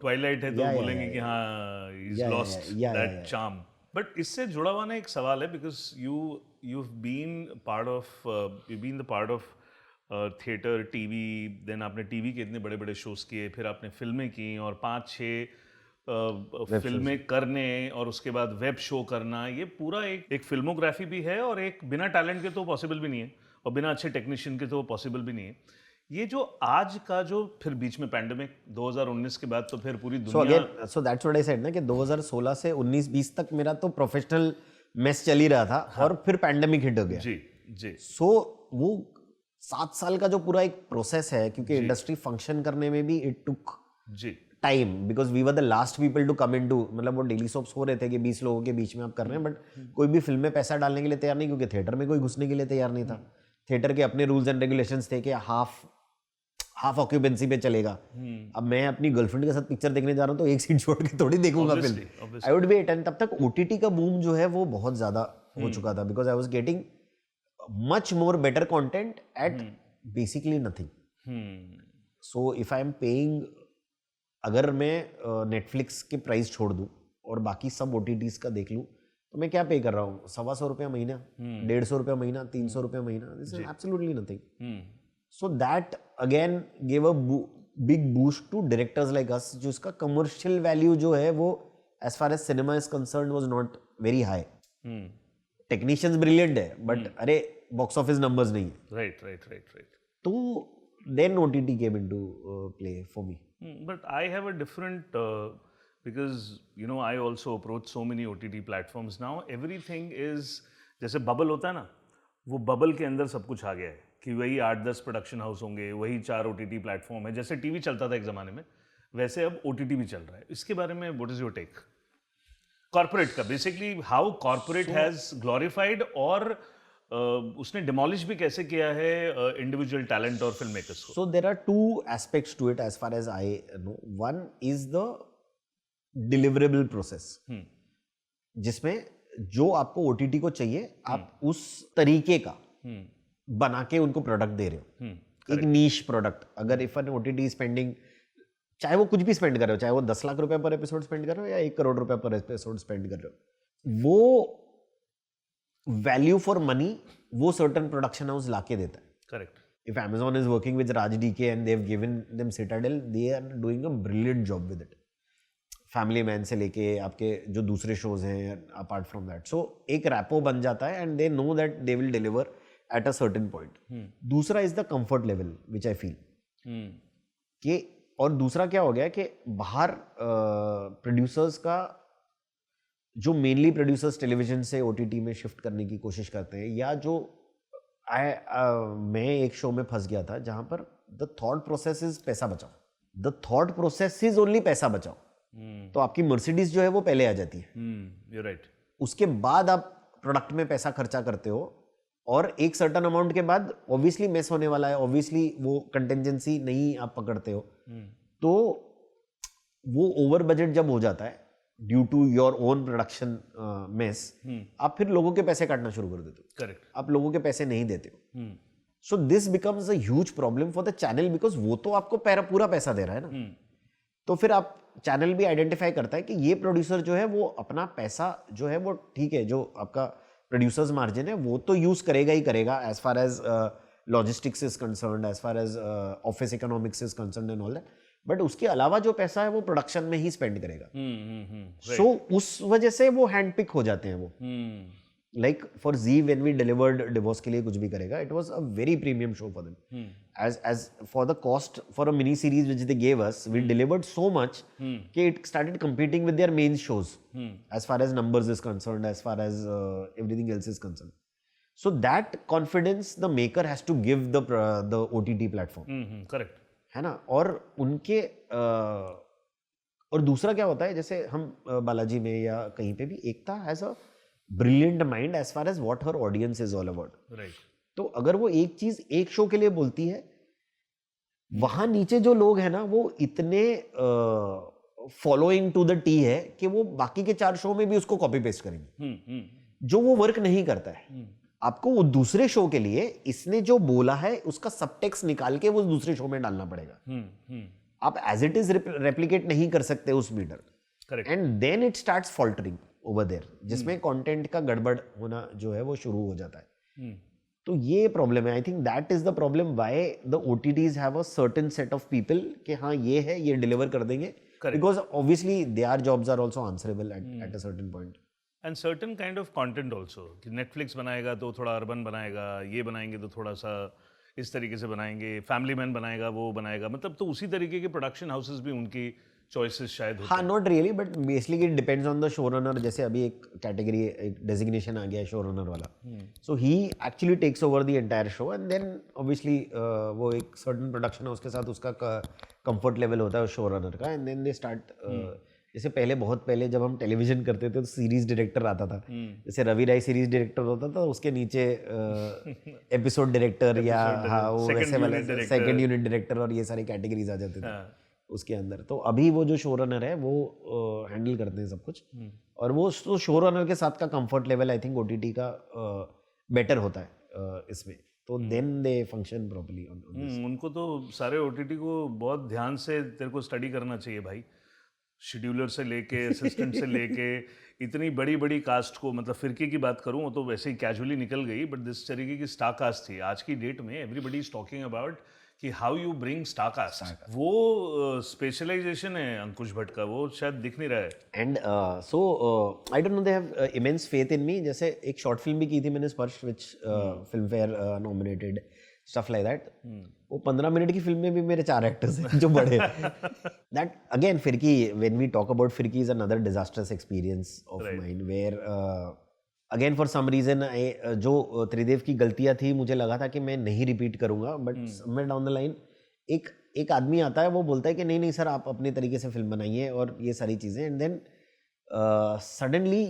ट्वाइलाइट है तो या बोलेंगे कि हाँ इज या लॉस्ट या दैट चार्म। बट इससे जुड़ा हुआ ना एक सवाल है, because you been part of you been the part of theatre, TV, then आपने टीवी के इतने बड़े बड़े शोज किए, फिर आपने फिल्में की और 5-6 फिल्में करने और उसके बाद वेब शो करना, ये पूरा एक फिल्मोग्राफी भी है और एक बिना टैलेंट के तो पॉसिबल भी नहीं है और बिना अच्छे टेक्नीशियन के तो पॉसिबल भी नहीं है। ये जो आज का जो फिर बीच में पैंडेमिक 2019 के बाद तो फिर पूरी सो दुनिया again so that's what I said ना कि 2016 से 19-20 तक मेरा तो प्रोफेशनल मेस चल ही रहा था। और फिर पैंडेमिक हिट हो गया। जी जी सो वो 7 साल का जो पूरा एक प्रोसेस है, क्योंकि इंडस्ट्री फंक्शन करने में भी it took the time, because we were the last people to come in to, मतलब वो डेली सोप्स हो रहे थे कि 20 लोगों के बीच में आप कर रहे हैं, बट कोई भी फिल्म में पैसा डालने के लिए तैयार नहीं, क्योंकि थिएटर में कोई घुसने के लिए तैयार नहीं था। थिएटर के अपने रूल्स एंड रेगुलेशंस थे कि हाफ ऑक्यूपेंसी पे चलेगा। अब मैं अपनी गर्लफ्रेंड के साथ पिक्चर देखने जा रहा हूँ तो एक सीट छोड़ के थोड़ी देखूंगा फिल्म। I would wait. एंड तब तक ओटीटी का बूम जो है वो बहुत ज्यादा हो चुका था, because I was getting much more better content eight basically nothing. So if I am paying, अगर मैं नेटफ्लिक्स के प्राइस छोड़ दूं और बाकी सब ओटीटीज का देख लूं, तो मैं क्या पे कर रहा हूँ? 125 रुपया महीना, 150 रुपया महीना, 300 रुपया महीना। This is absolutely nothing. So that again give a big boost to directors like us, जो इसका कमर्शियल वैल्यू जो है वो as far as cinema is concern was not very high. Technicians brilliant है, बट अरे बॉक्स ऑफिस नंबर्स नहीं है। Right. तो then OTT came into play for me. But I have a different because you know I also approach so many OTT platforms now. Everything is जैसे bubble होता है ना, वो bubble के अंदर सब कुछ आ गया है कि वही 8-10 प्रोडक्शन हाउस होंगे, वही 4 OTT प्लेटफॉर्म है। जैसे टीवी चलता था एक ज़माने में, वैसे अब OTT भी चल रहा है। इसके बारे में what is your take? Corporate का basically how corporate has glorified और उसने डिमोलिश भी कैसे किया है इंडिविजुअल टैलेंट और फिल्म मेकर्स को। So there are two aspects to it as far as I know. One is the deliverable process, जिसमें जो आपको OTT को चाहिए आप उस तरीके का बना के उनको प्रोडक्ट दे रहे हो। एक नीश प्रोडक्ट। अगर इफ एन OTT स्पेंडिंग, चाहे वो कुछ भी स्पेंड कर रहे हो, चाहे वो 10 लाख रुपए पर एपिसोड स्पेंड कर रहे हो या 1 करोड़ रुपए पर एपिसोड स्पेंड कर रहे हो, वो वैल्यू फॉर मनी वो सर्टन प्रोडक्शन हाउस लाके देता है। Correct. If Amazon is working with Raj DK and they've given them Citadel, they are doing a brilliant job with it. Family Man से लेके आपके जो दूसरे shows हैं apart from that, so एक रैपो बन जाता है and they know that they will deliver at a certain point. दूसरा is the comfort level which I feel कि, और दूसरा क्या हो गया कि बाहर प्रोड्यूसर्स का जो मेनली प्रोड्यूसर्स टेलीविजन से OTT में शिफ्ट करने की कोशिश करते हैं, या जो मैं एक शो में फंस गया था जहां पर द थॉट प्रोसेस इज पैसा बचाओ, the thought process is only पैसा बचाओ। तो आपकी मर्सिडीज जो है वो पहले आ जाती है, यू राइट। उसके बाद आप प्रोडक्ट में पैसा खर्चा करते हो, और एक सर्टन अमाउंट के बाद ऑब्वियसली मेस होने वाला है, ऑब्वियसली वो कंटेंजेंसी नहीं आप पकड़ते हो, तो वो ओवर बजट जब हो जाता है due to your own production mess, आप फिर लोगों के पैसे काटना शुरू कर देते हो। करेक्ट। आप लोगों के पैसे नहीं देते हो। So this becomes a huge problem for the channel, because वो तो आपको पूरा पैसा दे रहा है ना। तो फिर आप चैनल भी आइडेंटिफाई करता है कि ये प्रोड्यूसर जो है वो अपना पैसा जो है वो ठीक है, जो आपका प्रोड्यूसर्स मार्जिन है वो तो यूज करेगा ही करेगा, as far as logistics is concerned, as far as office economics is concerned and all that, but उसके अलावा जो पैसा है वो प्रोडक्शन में ही स्पेंड करेगा. right. सो उस वजह से वो हैंड पिक हो जाते हैं वो. Like for the when we delivered divorce के लिए कुछ भी करेगा, it was a very premium show for them. as for the cost for a mini series which they gave us, we delivered so much that it started competing with their main shows as far as numbers is concerned, as far as everything else is concerned. So that confidence the maker has to give the OTT platform. Correct. है ना. और उनके और दूसरा क्या होता है, जैसे हम बालाजी में या कहीं पे भी, Ekta has a brilliant mind as far as what her audience is all about. Right. तो अगर वो एक चीज एक शो के लिए बोलती है, वहां नीचे जो लोग हैं ना वो इतने फॉलोइंग टू द टी है कि वो बाकी के 4 शो में भी उसको कॉपी पेस्ट करेंगे. जो वो वर्क नहीं करता है. आपको वो दूसरे शो के लिए इसने जो बोला है उसका सबटेक्स्ट निकाल के वो दूसरे शो में डालना पड़ेगा. आप एज इट इज रेप्लिकेट नहीं कर सकते उस metre. And then it starts faltering over there, जिसमें कंटेंट का गड़बड़ होना जो है वो शुरू हो जाता है. तो ये प्रॉब्लम है. I think that is the problem why the OTTs have a certain set of people कि हाँ ये है, ये डिलीवर कर देंगे, because obviously their jobs are also answerable at a certain point. And certain kind of content also, कि Netflix बनाएगा तो थोड़ा अर्बन बनाएगा, ये बनाएंगे तो थोड़ा सा इस तरीके से बनाएंगे, फैमिली मैन बनाएगा वो बनाएगा, मतलब तो उसी तरीके के प्रोडक्शन हाउसेस भी उनकी चॉइसेस शायद होते हैं. हाँ, not really, but basically it depends on the show runner. जैसे अभी एक कैटेगरी, एक डेजिग्नेशन आ गया है शो रनर वाला. So he actually takes over the entire show and then obviously वो एक सर्टेन प्रोडक्शन है, उसके साथ उसका कंफर्ट लेवल होता है शो रनर का. एंड देन दे स्टार्ट, जैसे पहले, बहुत पहले जब हम टेलीविजन करते थे तो सीरीज डायरेक्टर आता था. जैसे रवि राय सीरीज डायरेक्टर होता था, उसके नीचे एपिसोड डायरेक्टर या हाँ वो वैसे वाले सेकंड यूनिट डायरेक्टर और ये सारी कैटेगरीज आ जाते थे उसके अंदर. तो अभी वो जो शो रनर है वो हैंडल करते हैं सब कुछ. और वो शो रनर के साथ का comfort level I think OTT का बेटर होता है इसमें. तो then they function properly on this. उनको तो सारे ओटीटी को बहुत ध्यान से तेरे को स्टडी करना चाहिए भाई. शेड्यूलर से लेके असिस्टेंट से लेके इतनी बड़ी बड़ी कास्ट को, मतलब फिरके की बात करूँ वो तो वैसे ही कैजुअली निकल गई, बट दिस तरीके की स्टार कास्ट थी. आज की डेट में एवरीबडी इज टॉकिंग अबाउट कि how you bring star cast. वो स्पेशलाइजेशन है अंकुश भट्ट का, वो शायद दिख नहीं रहा है. And so I don't know, they have immense faith in me. जैसे एक शॉर्ट फिल्म भी की थी मैंने, Sparsh, which Filmfare nominated, stuff like that. वो 15 मिनट की फिल्म में भी मेरे 4 एक्टर्स हैं जो बड़े. That again Phirki, when we talk about Phirki, is another disastrous experience of mine where again for some reason जो त्रिदेव की गलतियां थी मुझे लगा था कि मैं नहीं रिपीट करूंगा, but somewhere down the line एक आदमी आता है, वो बोलता है कि नहीं सर आप अपने तरीके से फिल्म बनाइए और ये सारी चीज़ें. एंड देन सडनली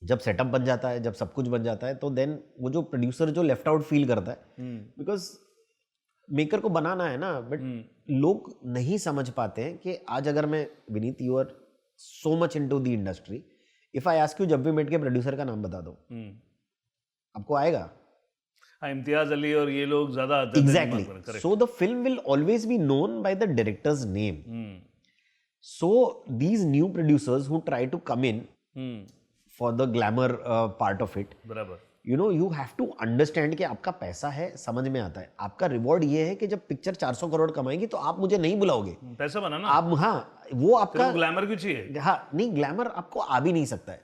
जब सेटअप बन जाता है, जब सब कुछ बन जाता है, तो देन वो जो प्रोड्यूसर जो लेफ्ट आउट फील करता है, बिकॉज मेकर को बनाना है ना, बट लोग नहीं समझ पाते हैं कि आज अगर मैं, Vineet, you are so much into the industry, if I ask you जब भी मेट के प्रोड्यूसर का नाम बता दो, आपको आएगा? इम्तियाज अली और ये लोग ज्यादा आते हैं. Exactly. So the film will always be known by the director's name. So these new producers who try to come in for the glamour part of it, बराबर, you know, you have to understand कि आपका पैसा है, समझ में आता है. आपका रिवॉर्ड ये है कि जब पिक्चर 400 करोड़ कमाएगी तो आप मुझे नहीं बुलाओगे, पैसा बनाना आप. हाँ, वो आपका ग्लैमर क्यों चाहिए? हाँ, नहीं, ग्लैमर आपको आ भी नहीं सकता है,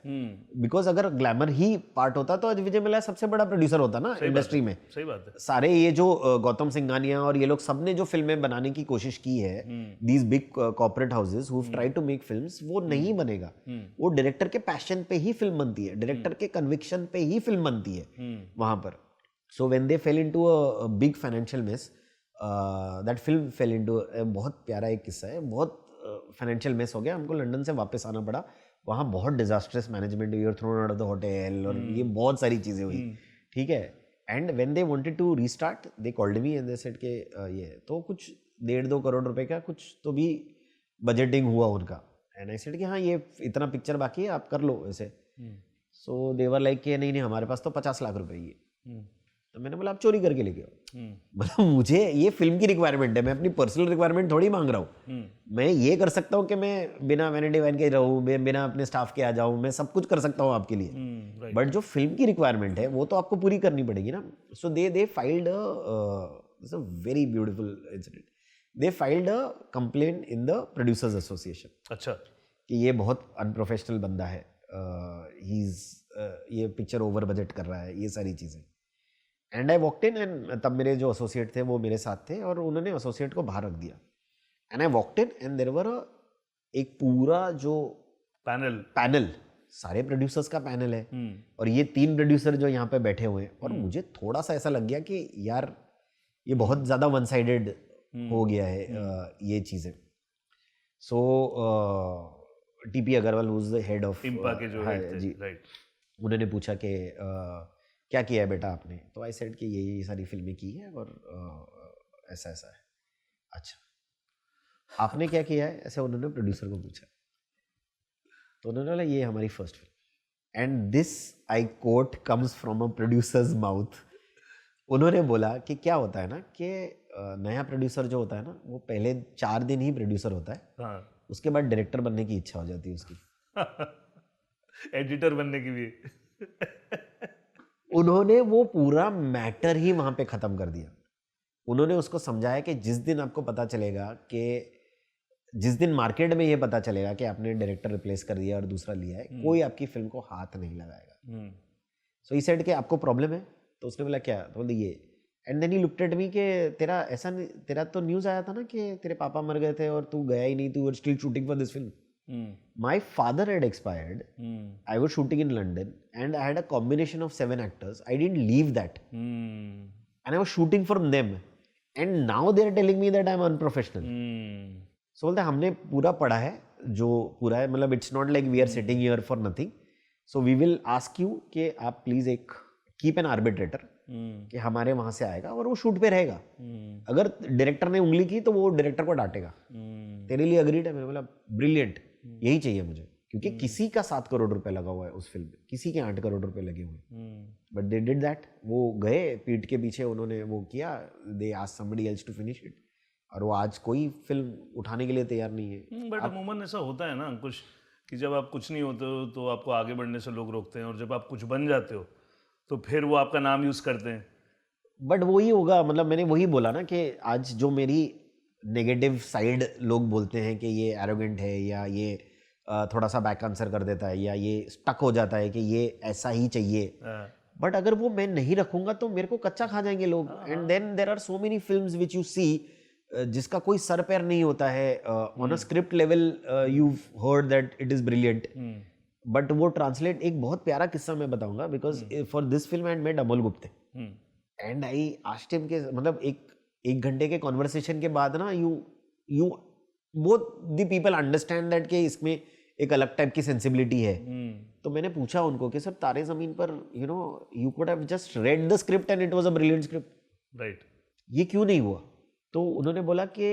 बिकॉज अगर ग्लैमर ही पार्ट होता तो आज विजय मल्ल्या सबसे बड़ा प्रोड्यूसर होता ना इंडस्ट्री में. सही बात है. सारे ये जो गौतम सिंघानिया और ये लोग सबने जो फिल्में बनाने की कोशिश की है, these big corporate houses who try to make films, वो नहीं बनेगा. वो डायरेक्टर के पैशन पे ही फिल्म बनती है, डायरेक्टर के कन्विक्शन पे ही फिल्म बनती है वहां पर. So when they fail into a big financial mess, that film fail into, बहुत प्यारा एक किस्सा है, बहुत फाइनेंशियल मेस हो गया, हमको लंदन से वापस आना पड़ा. वहाँ बहुत disasters management, we were thrown out of the hotel और ये बहुत सारी चीज़ें हुई. ठीक है. And when they wanted to restart, they called me and they said के ये तो कुछ 1.5-2 करोड़ रुपए का कुछ तो भी बजटिंग हुआ उनका. एंड आई सेड कि हाँ ये इतना पिक्चर बाकी है, आप कर लो ऐसे. सो दे वर लाइक कि नहीं हमारे पास तो 50 लाख रुपए ही है. तो मैंने बोला आप चोरी करके लेके आओ. मतलब मुझे ये फिल्म की रिक्वायरमेंट है, मैं अपनी पर्सनल रिक्वायरमेंट थोड़ी मांग रहा हूँ. मैं ये कर सकता हूँ कि मैं बिना वैनिटी वैन के रहूँ, बिना अपने स्टाफ के आ जाऊँ, मैं सब कुछ कर सकता हूँ आपके लिए. बट जो फिल्म की रिक्वायरमेंट है वो तो आपको पूरी करनी पड़ेगी ना. So they filed a very beautiful incident. They filed a complaint in the producers association अच्छा कि ये बहुत अनप्रोफेशनल बंदा है, ये पिक्चर ओवर बजट कर रहा है, ये सारी चीज़ें. And I walked in, and तब मेरे जो एसोसिएट थे वो मेरे साथ थे और उन्होंने एसोसिएट को बाहर रख दिया. And I walked in and there were एक पूरा जो पैनल सारे प्रोड्यूसर्स का पैनल है और ये 3 प्रोड्यूसर जो यहाँ पे बैठे हुए हैं. और मुझे थोड़ा सा ऐसा लग गया कि यार ये बहुत ज़्यादा वन साइडेड हो गया है ये चीज़ें. So TP Agarwal who is the head of IMPPA के जो हेड थे, राइट, उन्होंने पूछा कि क्या किया है बेटा आपने. तो आई सेड कि ये सारी फिल्में की है और ऐसा ऐसा है. अच्छा आपने क्या किया है, ऐसे उन्होंने प्रोड्यूसर को पूछा. तो उन्होंने बोला ये हमारी first film. And this I quote comes from a producers mouth. उन्होंने बोला कि क्या होता है ना कि नया प्रोड्यूसर जो होता है ना वो पहले 4 दिन ही प्रोड्यूसर होता है. हाँ. उसके बाद डायरेक्टर बनने की इच्छा हो जाती है उसकी. एडिटर बनने की भी. उन्होंने वो पूरा मैटर ही वहां पे खत्म कर दिया. उन्होंने उसको समझाया कि जिस दिन आपको पता चलेगा कि जिस दिन मार्केट में ये पता चलेगा कि आपने डायरेक्टर रिप्लेस कर दिया और दूसरा लिया है, कोई आपकी फिल्म को हाथ नहीं लगाएगा. सो ही सेड कि आपको प्रॉब्लम है. तो उसने बोला क्या. तो बोले ये. And then he looked at me कि तेरा ऐसा नहीं, तेरा तो न्यूज़ आया था ना कि तेरे पापा मर गए थे और तू गया ही नहीं, तू were still shooting for this film. My father had expired. I was shooting in London and I had a combination of 7 actors. I didn't leave that. And I was shooting for them. And now they are telling me that I'm unprofessional. So बोलते हमने पूरा पढ़ा है जो पूरा है, मतलब it's not like we are sitting here for nothing. So we will ask you कि आप प्लीज एक कीप एन आर्बिट्रेटर कि हमारे वहां से आएगा और वो शूट पे रहेगा. अगर डायरेक्टर ने उंगली की तो वो डायरेक्टर को डांटेगा. तेरे लिए अग्रीड है. मैंने बोला ब्रिलियंट, यही चाहिए मुझे. क्योंकि किसी का 7 करोड़ रुपए लगा हुआ है उस फिल्म में, किसी के 8 करोड़ रुपए लगे हुए. But they did that. वो गए पीठ के पीछे, उन्होंने वो किया. They asked somebody else to finish it. और वो आज कोई फिल्म उठाने के लिए तैयार नहीं है. बट अमूमन ऐसा होता है ना अंकुश कि जब आप कुछ नहीं होते हो तो आपको आगे बढ़ने से लोग रोकते हैं, और जब आप कुछ बन जाते हो तो फिर वो आपका नाम यूज करते हैं. बट वही होगा, मतलब मैंने वही बोला ना कि आज जो मेरी नेगेटिव साइड लोग बोलते हैं कि ये एरोगेंट है या ये थोड़ा सा बैक आंसर कर देता है या ये स्टक हो जाता है कि ये ऐसा ही चाहिए. बट अगर वो मैं नहीं रखूंगा तो मेरे को कच्चा खा जाएंगे लोग. And then there are so many films which you see जिसका कोई सर पैर नहीं होता है. On a script level you heard that it is brilliant, but वो ट्रांसलेट. एक बहुत प्यारा किस्सा मैं बताऊंगा because for this film I met Amol Gupte. And I asked him के मतलब एक घंटे के कॉन्वर्सेशन के बाद ना you both the people understand that कि इसमें एक अलग टाइप की सेंसिबिलिटी है. तो मैंने पूछा उनको कि सर तारे जमीन पर you could have just read the script and it was a brilliant script, right, ये क्यों नहीं हुआ. तो उन्होंने बोला कि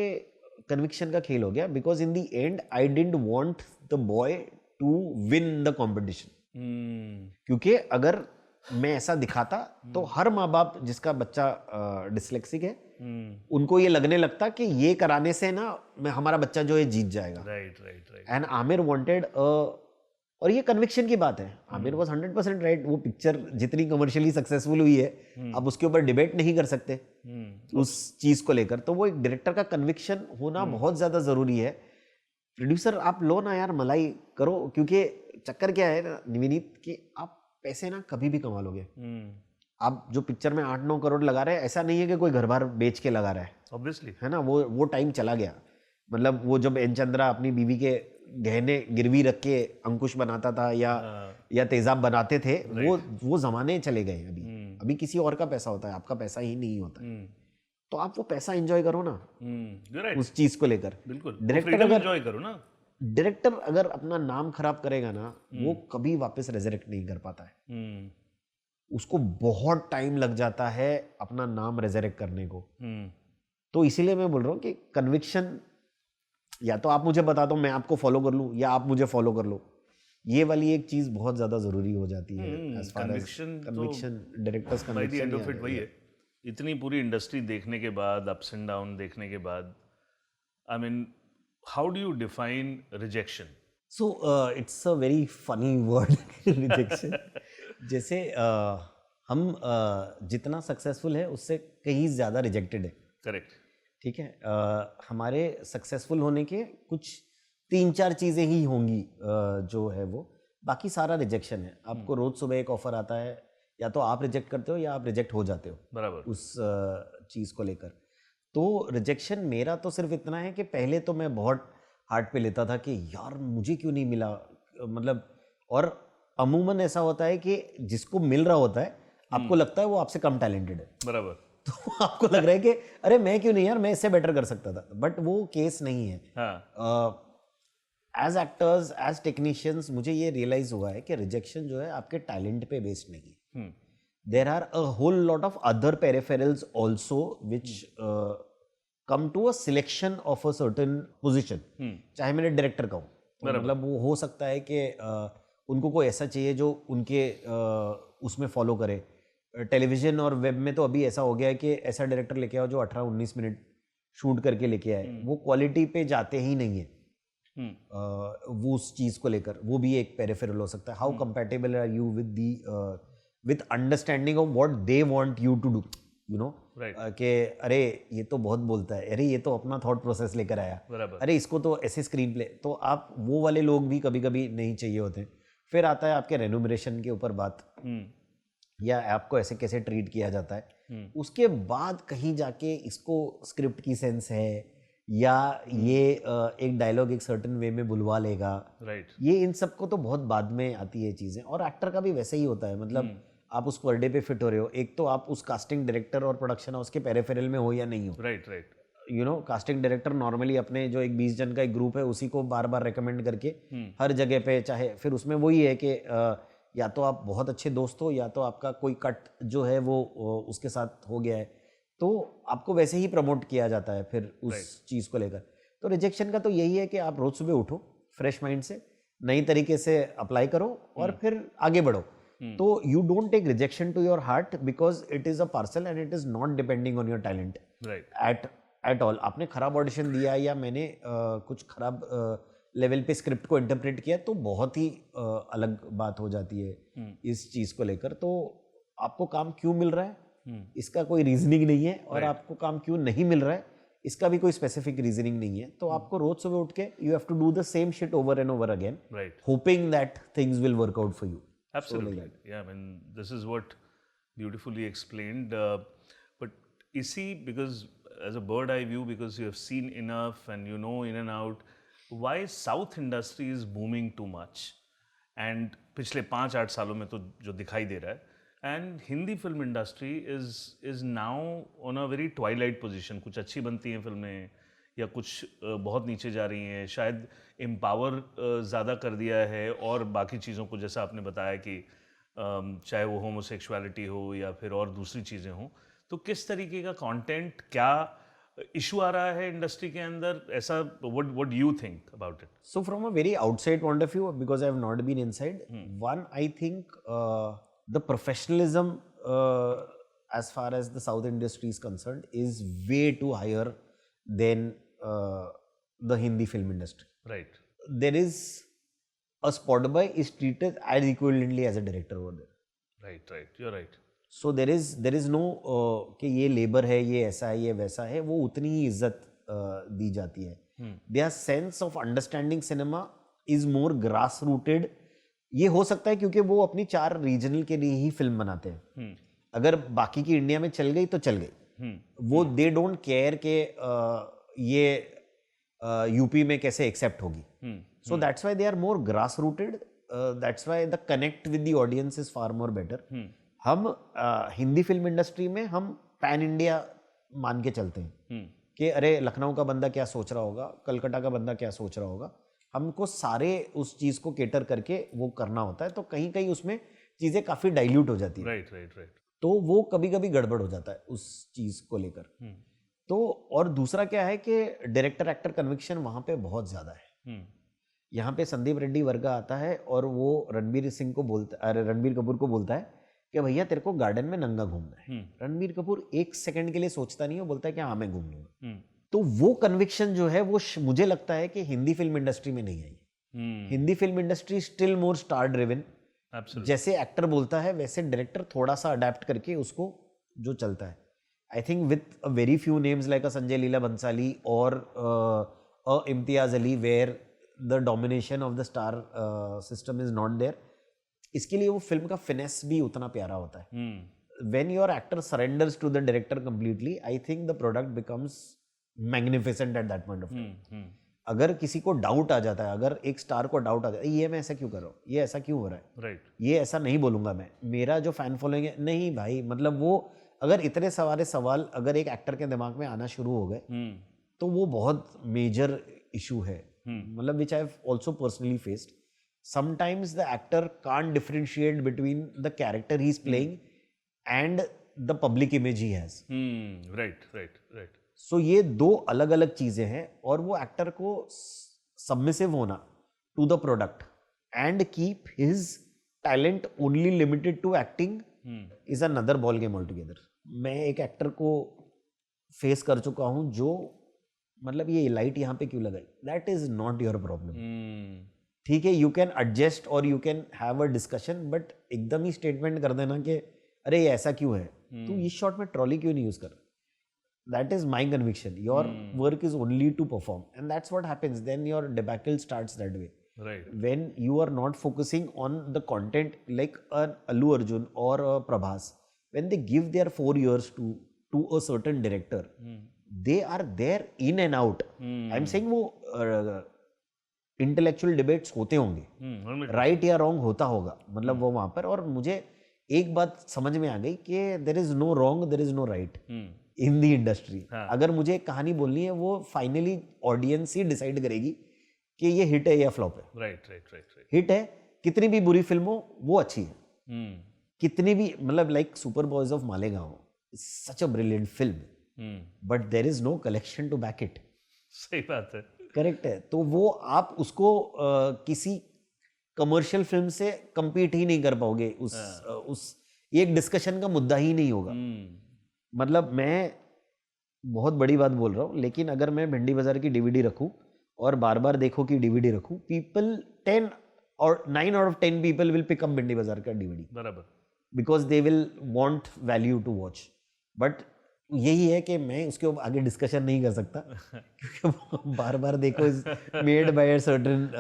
कन्विक्शन का खेल हो गया. Because in the end I didn't want the boy to win the competition. क्योंकि अगर मैं ऐसा दिखाता तो हर माँ बाप जिसका बच्चा डिसलेक्सिक है उनको ये लगने लगता कि ये कराने से ना हमारा बच्चा जो है जीत जाएगा. Right right right. And Aamir wanted और ये कन्विक्शन की बात है. Aamir was 100% right. वो पिक्चर जितनी कमर्शियली सक्सेसफुल हुई है अब उसके ऊपर डिबेट नहीं कर सकते उस चीज को लेकर. तो वो एक डायरेक्टर का कन्विक्शन होना बहुत ज्यादा जरूरी है. प्रोड्यूसर आप लो ना यार, मलाई करो. क्योंकि चक्कर क्या है ना विनीत कि आप पैसे ना कभी भी कमा लोगे. आप जो पिक्चर में 8-9 करोड़ लगा रहे हैं, ऐसा नहीं है कि कोई घर बार बेच के लगा रहा है. ऑब्वियसली है ना, वो टाइम चला गया. मतलब वो जब एन चंद्रा अपनी बीवी के गहने गिरवी रख के अंकुश बनाता था या तेजाब बनाते थे, वो जमाने चले गए. अभी किसी और का पैसा होता है, आपका पैसा ही नहीं होता. तो आप वो पैसा एंजॉय करो ना उस चीज को लेकर. बिल्कुल, डायरेक्टर अगर एंजॉय करो ना. डायरेक्टर अगर अपना नाम खराब करेगा ना वो कभी वापस रेजरेक्ट नहीं कर पाता है. उसको बहुत टाइम लग जाता है अपना नाम रेजरेक्ट करने को. तो इसीलिए मैं बोल रहा हूँ कि कन्विक्शन, या तो आप मुझे बता दो मैं आपको फॉलो कर लूँ या आप मुझे फॉलो कर लो. ये वाली एक चीज बहुत ज्यादा जरूरी हो जाती है. कन्विक्शन डायरेक्टर्स कन्विक्शन वही है. इतनी पूरी इंडस्ट्री देखने के बाद, अप्स एंड डाउन देखने के बाद, I mean how do you define rejection? So it's a very funny word rejection. जैसे हम जितना सक्सेसफुल है उससे कहीं ज्यादा रिजेक्टेड है. करेक्ट. ठीक है, हमारे सक्सेसफुल होने के कुछ 3-4 चीज़ें ही होंगी जो है वो, बाकी सारा रिजेक्शन है। आपको रोज़ सुबह एक ऑफर आता है, या तो आप रिजेक्ट करते हो या आप रिजेक्ट हो जाते हो बराबर। उस चीज़ को लेकर। तो रिजेक्शन मेरा तो सिर्फ इतना है कि पहले तो मैं बहुत हार्ट पे लेता था कि यार मुझे क्यों नहीं मिला, मतलब, और अमूमन ऐसा होता है कि जिसको मिल रहा होता है आपको लगता है वो आपसे कम टैलेंटेड है, बराबर। तो आपको लग रहा है कि अरे मैं क्यों नहीं यार, मैं इससे बेटर कर सकता था, बट वो केस नहीं है। हाँ। एज एक्टर्स, एज टेक्नीशियंस, मुझे ये रियलाइज हुआ है कि रिजेक्शन जो है आपके टैलेंट पे बेस्ड नहीं है। There are a whole lot of other peripherals also which come to a selection of a certain position. चाहे मेरे डायरेक्टर का हो, मतलब वो हो सकता है कि उनको कोई ऐसा चाहिए जो उनके उसमें फॉलो करे। टेलीविजन और वेब में तो अभी ऐसा हो गया है कि ऐसा डायरेक्टर लेके आओ जो 18-19 मिनट शूट करके लेके आए, वो क्वालिटी पे जाते ही नहीं है। वो उस चीज को लेकर वो भी एक पेरिफेरल हो सकता है। How compatible are you with the with understanding of what they want you to do, you know, कि अरे ये तो बहुत बोलता है, अरे ये तो अपना थॉट प्रोसेस लेकर आया, अरे इसको तो ऐसे स्क्रीन प्ले, तो आप वो वाले लोग भी कभी कभी नहीं चाहिए होते। फिर आता है आपके रेन्यूमरेशन के ऊपर बात, या आपको ऐसे कैसे ट्रीट किया जाता है। उसके बाद कहीं जाके इसको स्क्रिप्ट की सेंस है, या ये एक डायलॉग एक सर्टेन वे में बुलवा लेगा, ये इन सबको तो बहुत बाद में आती है चीज़ें। और एक्टर का भी वैसे ही होता है, मतलब आप उस पर डे पे फिट हो रहे हो, एक तो आप उस कास्टिंग डायरेक्टर और प्रोडक्शन हाउस के पेरिफेरल में हो या नहीं हो। Right. You know, casting director normally अपने जो एक 20 जन का एक ग्रुप है उसी को बार बार रिकमेंड करके हर जगह पे, चाहे फिर उसमें वही है कि या तो आप बहुत अच्छे दोस्त हो, या तो आपका कोई कट जो है वो उसके साथ हो गया है, तो आपको वैसे ही प्रमोट किया जाता है फिर उस चीज़ को लेकर। तो रिजेक्शन का तो यही है कि आप रोज सुबह उठो फ्रेश माइंड से, नई तरीके से अप्लाई करो और फिर आगे बढ़ो। तो you don't take rejection to your heart, because it is a parcel and it is not depending on your talent at all. आपने खराब ऑडिशन दिया या मैंने कुछ खराब लेवल पे स्क्रिप्ट को इंटरप्रेट किया तो बहुत ही अलग बात हो जाती है इस चीज़ को लेकर। तो आपको काम क्यों मिल रहा है इसका कोई रीजनिंग नहीं है, और आपको काम क्यों नहीं मिल रहा है इसका भी कोई स्पेसिफिक रीजनिंग नहीं है। तो आपको रोज सुबह उठ के you have to do the same shit over and over again, hoping that things will work out for you. Absolutely. Yeah, I mean, this is what beautifully explained. But isi, because as a bird eye view, because you have seen enough and you know in and out, why South industry is booming too much? And पिछले 5-8 सालों में तो जो दिखाई दे रहा है, and Hindi film industry is now on a very twilight position. कुछ अच्छी बनती हैं फिल्में या कुछ बहुत नीचे जा रही हैं, शायद एम्पावर ज़्यादा कर दिया है, और बाकी चीज़ों को जैसा आपने बताया कि चाहे वो होमोसेक्सुअलिटी हो या फिर और दूसरी चीज़ें हों, तो किस तरीके का कंटेंट, क्या इशू आ रहा है इंडस्ट्री के अंदर, ऐसा what you think about it? So from a very outside point of view, because I have not been inside, one, I think the professionalism as far as the South industry is concerned is way too higher than the Hindi film industry. Right. There is a spot boy is treated as equivalently as a director over there. Right. You're right. So there is no कि ये labour है, ये ऐसा है, ये वैसा है, वो उतनी ही इज्जत दी जाती है। Their sense of understanding cinema is more grass rooted. ये हो सकता है क्योंकि वो अपनी 4 रीजनल के लिए ही फिल्म बनाते हैं। अगर बाकी की इंडिया में चल गई तो चल गई, वो दे डोंट केयर के ये यूपी में कैसे एक्सेप्ट होगी। So that's why they are more grass rooted, that's why the connect with the audience is far more better. हम हिंदी फिल्म इंडस्ट्री में हम पैन इंडिया मान के चलते हैं कि अरे लखनऊ का बंदा क्या सोच रहा होगा, कलकत्ता का बंदा क्या सोच रहा होगा, हमको सारे उस चीज को केटर करके वो करना होता है। तो कहीं कहीं उसमें चीजें काफी डाइल्यूट हो जाती है। राइट। तो वो कभी कभी गड़बड़ हो जाता है उस चीज को लेकर। तो और दूसरा क्या है कि डायरेक्टर एक्टर कन्विक्शन वहां पे बहुत ज्यादा है। यहाँ पे संदीप रेड्डी वर्गा आता है और वो रणबीर सिंह को बोलता है, रणबीर कपूर को बोलता है कि भैया तेरे को गार्डन में नंगा घूमना है। रणबीर कपूर 1 सेकंड के लिए सोचता नहीं है, बोलता है कि हाँ मैं घूम लूंगा। तो वो कन्विक्शन जो है वो मुझे लगता है कि हिंदी फिल्म इंडस्ट्री में नहीं आई। Hindi film industry still more star driven. जैसे एक्टर बोलता है वैसे डायरेक्टर थोड़ा सा अडेप्ट करके उसको जो चलता है। I think with a very few names like a Sanjay Leela Bhansali or a Imtiaz Ali, where the domination of the star system is not there, इसके लिए वो फिल्म का फिनेस भी उतना प्यारा होता है. When your actor surrenders to the director completely, I think the product becomes magnificent at that point of time. अगर किसी को डाउट आ जाता है, अगर एक स्टार को डाउट आ जाता है, ये मैं ऐसा क्यों कर रहा हूँ, ये ऐसा क्यों हो रहा है, राइट, ये ऐसा नहीं बोलूंगा मैं, मेरा जो फैन फॉलोइंग है, नहीं भाई, मतलब वो अगर इतने सारे सवाल अगर एक एक्टर के दिमाग में आना शुरू हो गए, तो वो बहुत मेजर इशू है. मतलब which I have also personally faced. Sometimes the actor can't differentiate between the character he is playing and the public image he has. Right right right. So ये दो अलग अलग चीजें हैं, और वो एक्टर को सबमिसिव होना to the product and keep his talent only limited to acting is another ball game all together. मैं एक एक्टर को फेस कर चुका हूं जो मतलब ये लाइट यहाँ पे क्यों लगाई, that is not your problem. ठीक है, यू कैन एडजस्ट और you can have a discussion, but एकदम ही स्टेटमेंट कर देना कि अरे ये ऐसा क्यों है, तू इस शॉट में ट्रॉली क्यों नहीं यूज कर. That is my conviction. Your work is only to perform, and that's what happens. Then your debacle starts that way. Right. When you are not focusing on the content, like an Allu Arjun or a Prabhas, when they give their 4 years to a certain director, they are there in and out. I'm saying वो intellectual debates होते होंगे, right या wrong होता होगा, मतलब वो वहाँ पर. और मुझे एक बात समझ में आ गई कि there is no wrong, there is no right. In the industry. अगर मुझे एक कहानी बोलनी है, वो फाइनली ऑडियंस ही डिसाइड करेगी कि ये हिट है या फ्लॉप है. Right right right. हिट है, कितनी भी बुरी फिल्म हो वो अच्छी है, कितनी भी, मतलब like super boys of Malegaon, such a brilliant film, but there is no collection to back it. सही बात है. करेक्ट है. तो वो आप उसको किसी कमर्शियल फिल्म से compete ही नहीं कर पाओगे. उस ये एक डिस्कशन का मुद्दा ही नहीं होगा. मतलब मैं बहुत बड़ी बात बोल रहा हूँ, लेकिन अगर मैं भिंडी बाजार की डीवीडी रखूँ और बार बार देखो की डीवीडी रखूँ, पीपल 10 और 9 out of 10 people will pick up Bhindi Bazaar का डीवीडी, बराबर, because they will want value to watch. But यही है कि मैं उसके आगे डिस्कशन नहीं कर सकता क्योंकि बार बार देखो is made by a certain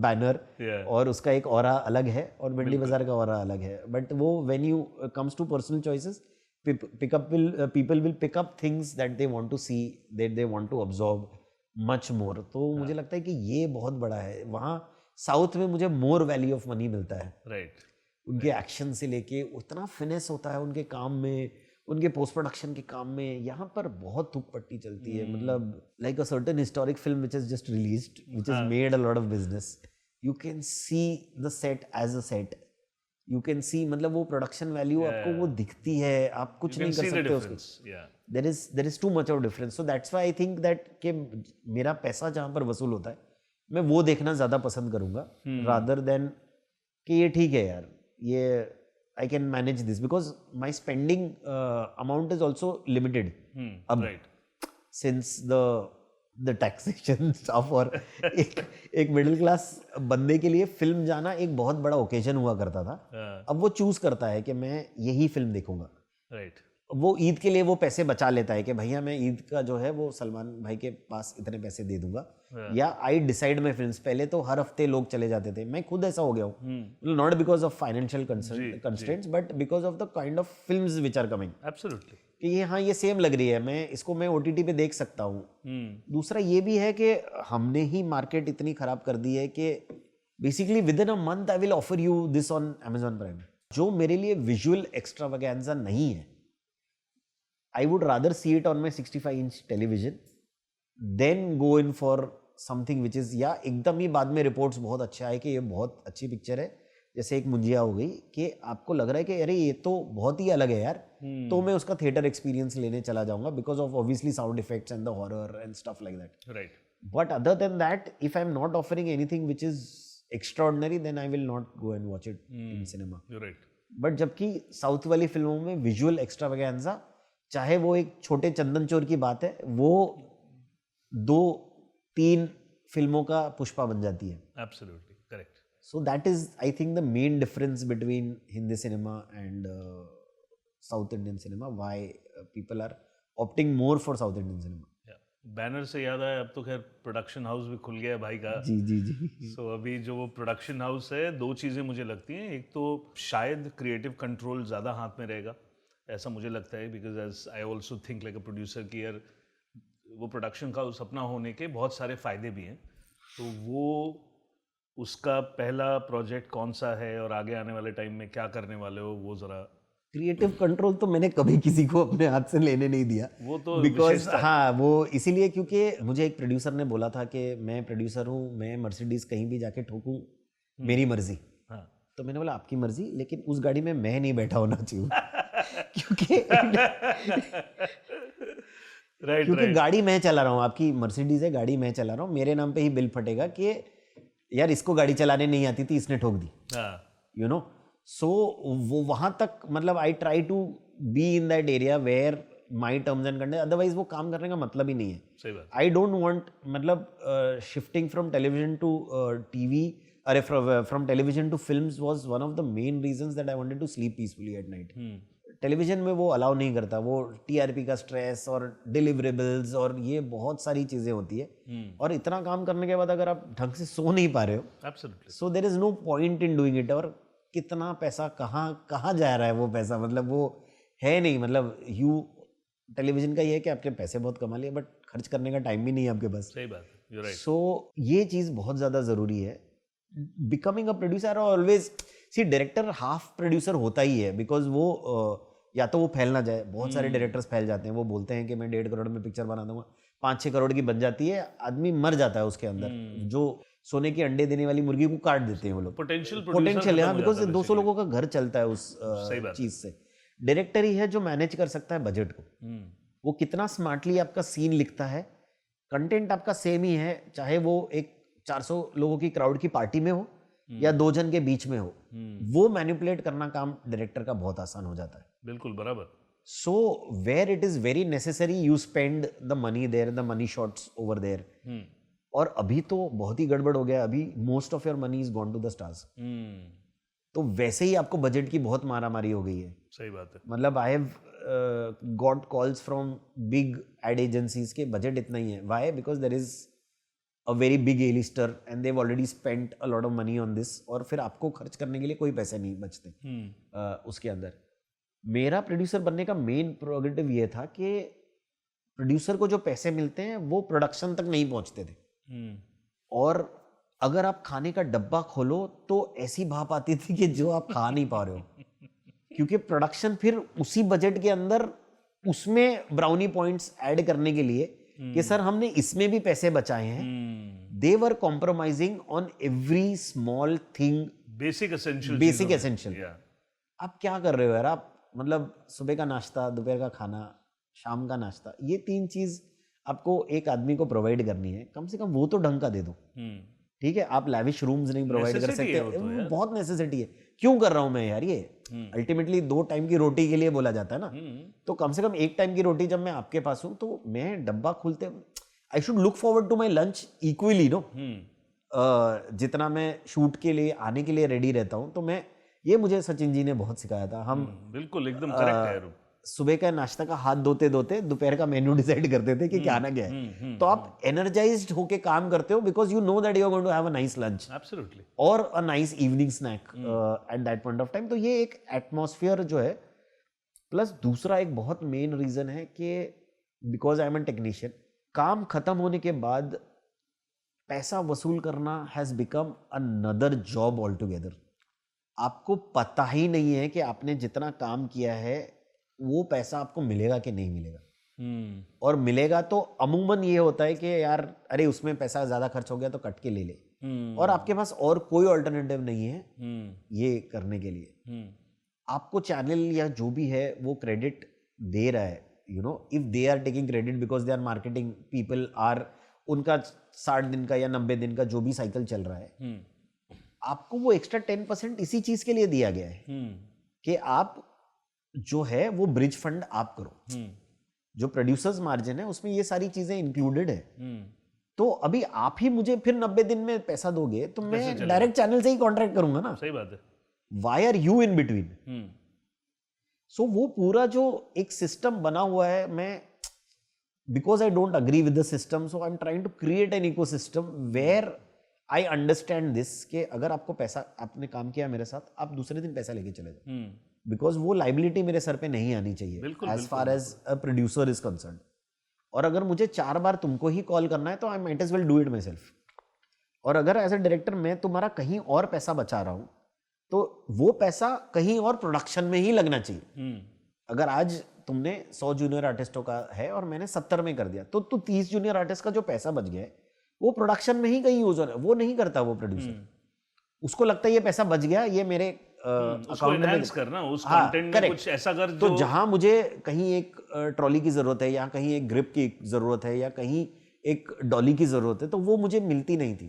banner, और उसका एक ऑरा अलग है और भिंडी बाजार का ऑरा अलग है. बट वो when you comes to personal choices, people will pick up things that they want to see, that they want to absorb much more. तो मुझे लगता है कि ये बहुत बड़ा है. वहाँ साउथ में मुझे मोर वैल्यू ऑफ मनी मिलता है. राइट. उनके एक्शन से लेके उतना फिनेस होता है उनके काम में, उनके पोस्ट प्रोडक्शन के काम में. यहाँ पर बहुत थूक पट्टी चलती है. मतलब like a certain historic film which has just released, which has made a lot of business, you can see the set as a set. You can see, मतलब वो प्रोडक्शन वैल्यू आपको वो दिखती है, आप कुछ नहीं कर सकते उसको. there is too much of difference. So that's why I think that कि मेरा पैसा जहाँ पर वसूल होता है, मैं वो देखना ज़्यादा पसंद करूँगा rather than कि ये ठीक है यार, ये I can manage this, because my spending amount is also limited. अब since the taxation stuff, और एक मिडिल क्लास बंदे के लिए फिल्म जाना एक बहुत बड़ा ओकेजन हुआ करता था. अब वो चूज करता है कि मैं यही फिल्म देखूंगा. राइट. वो ईद के लिए वो पैसे बचा लेता है कि भैया मैं ईद का जो है वो सलमान भाई के पास इतने पैसे दे दूंगा, या आई डिसाइड माई फिल्म्स. पहले तो हर हफ्ते लोग चले जाते थे, मैं खुद ऐसा हो गया हूँ, not because of financial constraints but because of the kind of films which are coming. Absolutely. कि ये हाँ ये सेम लग रही है, मैं इसको मैं OTT पे देख सकता हूँ. दूसरा ये भी है कि हमने ही मार्केट इतनी खराब कर दी है कि basically with in a month I will offer you this on Amazon prime. जो मेरे लिए विजुअल एक्स्ट्रावेगेंजा नहीं है, I would rather see it on my 65-inch television then go in for something which is, या एकदम ही बाद में reports बहुत अच्छा है कि ये बहुत अच्छी पिक्चर है, जैसे एक मुंजिया हो गई, कि आपको लग रहा है कि अरे ये तो बहुत ही अलग है यार, तो मैं उसका थिएटर एक्सपीरियंस लेने चला जाऊंगा because of obviously sound effects and the horror and stuff like that. Right. But other than that, if I am not offering anything which is extraordinary, then I will not go and watch it in cinema. Right. But जबकि south वाली फिल्मों में visual extravaganza, चाहे वो एक छोटे चंदन चोर की बात है, वो 2-3 फिल्मों का पुष्पा बन जाती है. Absolutely correct. So that is I think the main difference between Hindi cinema and south Indian cinema, why people are opting more for south Indian cinema. Banner से याद आया, अब तो खैर प्रोडक्शन हाउस भी खुल गया है भाई का. जी जी जी. सो अभी जो वो प्रोडक्शन हाउस है, दो चीज़ें मुझे लगती हैं. एक तो शायद क्रिएटिव कंट्रोल ज़्यादा हाथ में रहेगा, ऐसा मुझे लगता है, because as I also think like a producer कि यार वो प्रोडक्शन हाउस अपना होने के बहुत सारे फ़ायदे भी हैं. तो वो उसका पहला प्रोजेक्ट कौन सा है और आगे आने वाले टाइम में क्या करने वाले हो, वो ज़रा. क्रिएटिव कंट्रोल तो मैंने कभी किसी को अपने हाथ से लेने नहीं दिया. वो तो बिकॉज विशेषता है. हाँ, वो इसीलिए क्योंकि मुझे एक प्रोड्यूसर ने बोला था कि मैं प्रोड्यूसर हूँ, मैं मर्सिडीज कहीं भी जाके ठोकूं, मेरी मर्जी. हाँ. तो मैंने बोला आपकी मर्जी, लेकिन उस गाड़ी में मैं नहीं बैठा होना चाहिए. क्योंकि राइट क्योंकि राइट. गाड़ी मैं चला रहा हूँ, आपकी मर्सिडीज है, गाड़ी मैं चला रहा हूँ, मेरे नाम पे ही बिल फटेगा कि यार इसको गाड़ी चलाने नहीं आती थी, इसने ठोक दी. हाँ. You know. सो वो वहां तक, मतलब I try to be in that area where my terms and condition, otherwise वो काम करने का मतलब ही नहीं है. सही बात. आई डोंट वांट, मतलब shifting from television to TV, अरे from television to films was one of the main reasons that I wanted to sleep peacefully at night. Television में वो अलाउ नहीं करता, वो टीआरपी का स्ट्रेस और डिलीवरेबल्स और ये बहुत सारी चीज़ें होती है. और इतना काम करने के बाद अगर आप ढंग से सो नहीं पा रहे हो, absolutely. So there is no point in doing it. और कितना पैसा कहाँ कहाँ जा रहा है वो पैसा, मतलब वो है नहीं. मतलब टेलीविजन का ये है कि आपके पैसे बहुत कमा लिए, बट खर्च करने का टाइम भी नहीं है आपके पास. सही बात है. You right. सो ये चीज़ बहुत ज़्यादा ज़रूरी है. Becoming a producer always, see director half producer होता ही है, बिकॉज वो या तो वो फैल ना जाए. बहुत सारे डायरेक्टर्स फैल जाते हैं, वो बोलते हैं कि मैं 1.5 करोड़ में पिक्चर बना दूंगा, 5-6 करोड़ की बन जाती है, आदमी मर जाता है उसके अंदर. जो सोने के अंडे देने वाली मुर्गी को काट देते हैं वो लोग. पोटेंशियल है, बिकॉज 200 लोगों का घर चलता है उस चीज से. डायरेक्टर ही है जो मैनेज कर सकता है बजट को. वो कितना स्मार्टली आपका सीन लिखता है. कंटेंट आपका सेम ही है, चाहे वो एक 400 लोगों की क्राउड की पार्टी में हो या 2 जन के बीच में हो. वो मैनिपुलेट करना काम डायरेक्टर का बहुत आसान हो जाता है. बिल्कुल बराबर. So where it is very necessary, you spend the money there, the money shots over there. और अभी तो बहुत ही गड़बड़ हो गया. अभी most of your money is gone to the stars. तो वैसे ही आपको बजट की बहुत मारामारी हो गई है. सही बात है. मतलब I have got calls from big ad agencies के बजट इतना ही है. Why? Because there is a very big A lister and they've already spent a lot of money on this. और फिर आपको खर्च करने के लिए कोई पैसे नहीं बचते उसके अंदर. मेरा प्रोड्यूसर बनने का मेन प्रोग्रेटिव ये था कि प्रोड्यूसर को जो पैसे मिलते हैं वो प्रोडक्शन तक नहीं पहुंचते थे. और अगर आप खाने का डब्बा खोलो तो ऐसी भाप आती थी कि जो आप खा नहीं पा रहे हो. क्योंकि प्रोडक्शन फिर उसी बजट के अंदर उसमें ब्राउनी पॉइंट्स ऐड करने के लिए कि सर हमने इसमें भी पैसे बचाए हैं, they were compromising on every small thing, basic essential. आप क्या कर रहे हो यार? आप मतलब सुबह का नाश्ता, दोपहर का खाना, शाम का नाश्ता, ये 3 चीज आपको एक आदमी को प्रोवाइड करनी है. कम से कम वो तो ढंग का दे दो. ठीक है, आप लैविश रूम्स नहीं प्रोवाइड कर सकते, वो बहुत नेसेसिटी है. क्यों कर रहा हूं मैं यार? ये अल्टीमेटली 2 टाइम की रोटी के लिए बोला जाता है ना. तो कम से कम 1 टाइम की रोटी जब मैं आपके पास हूं तो मैं डब्बा खोलते, I should look forward to my lunch equally no. जितना मैं शूट के लिए आने के लिए रेडी रहता हूं. तो मैं, ये मुझे सचिन जी ने बहुत सिखाया था. हम बिल्कुल एकदम करेक्ट है. सुबह का नाश्ता का हाथ धोते धोते दोपहर का मेन्यू डिसाइड करते थे कि क्या आना क्या है. तो आप एनर्जाइज्ड होके काम करते हो because you know that you are going to have a nice lunch absolutely और a nice evening snack at that point of time. तो ये एक एटमॉस्फेयर जो है. प्लस दूसरा एक बहुत मेन रीजन है कि because I am an technician, काम खत्म होने के बाद पैसा वसूल करना has become another job all together. आपको पता ही नहीं है कि आपने जितना काम किया है वो पैसा आपको मिलेगा कि नहीं मिलेगा. और मिलेगा तो अमूमन ये होता है कि यार अरे उसमें पैसा ज्यादा खर्च हो गया तो कट के ले ले. और आपके पास और कोई ऑल्टरनेटिव नहीं है ये करने के लिए. आपको चैनल या जो भी है वो क्रेडिट दे रहा है. You know, if they are taking credit because they are marketing people are, उनका 60 दिन का या 90 दिन का जो भी साइकिल चल रहा है, आपको वो एक्स्ट्रा 10% इसी चीज के लिए दिया गया है कि आप जो है वो ब्रिज फंड आप करो. जो प्रोड्यूसर्स मार्जिन है उसमें ये सारी चीजें इंक्लूडेड है. तो अभी आप ही मुझे फिर 90 दिन में पैसा दोगे तो मैं डायरेक्ट चैनल से ही कॉन्ट्रैक्ट करूंगा ना. सही बात है. Why are you in between? So वो पूरा जो एक सिस्टम बना हुआ है, मैं because I don't agree with the system, so I am trying to create an ecosystem where I understand this कि अगर आपको पैसा, आपने काम किया मेरे साथ, आप दूसरे दिन पैसा लेके चले जाओ, बिकॉज वो लाइबिलिटी मेरे सर पे नहीं आनी चाहिए as far as a producer is concern. और अगर मुझे 4 बार तुमको ही कॉल करना है तो I might as well do it myself. और अगर एज अ डायरेक्टर मैं तुम्हारा कहीं और पैसा बचा रहा हूं तो वो पैसा कहीं और प्रोडक्शन में ही लगना चाहिए। अगर आज तुमने 100 जूनियर आर्टिस्टों का है और मैंने 70 में कर दिया, तो 30 जूनियर आर्टिस्ट का जो पैसा बच गया है वो प्रोडक्शन में ही कहीं यूज हो रहा है, वो नहीं करता वो प्रोड्यूसर। उसको लगता है ये पैसा बच गया, ये मेरे अकाउंट में करना, उस कंटेंट में कुछ ऐसा कर तो जहां मुझे कहीं एक ट्रॉली की जरूरत है, या कहीं एक ग्रिप की जरूरत है, या कहीं एक डॉली की जरूरत है, तो वो मुझे मिलती नहीं थी।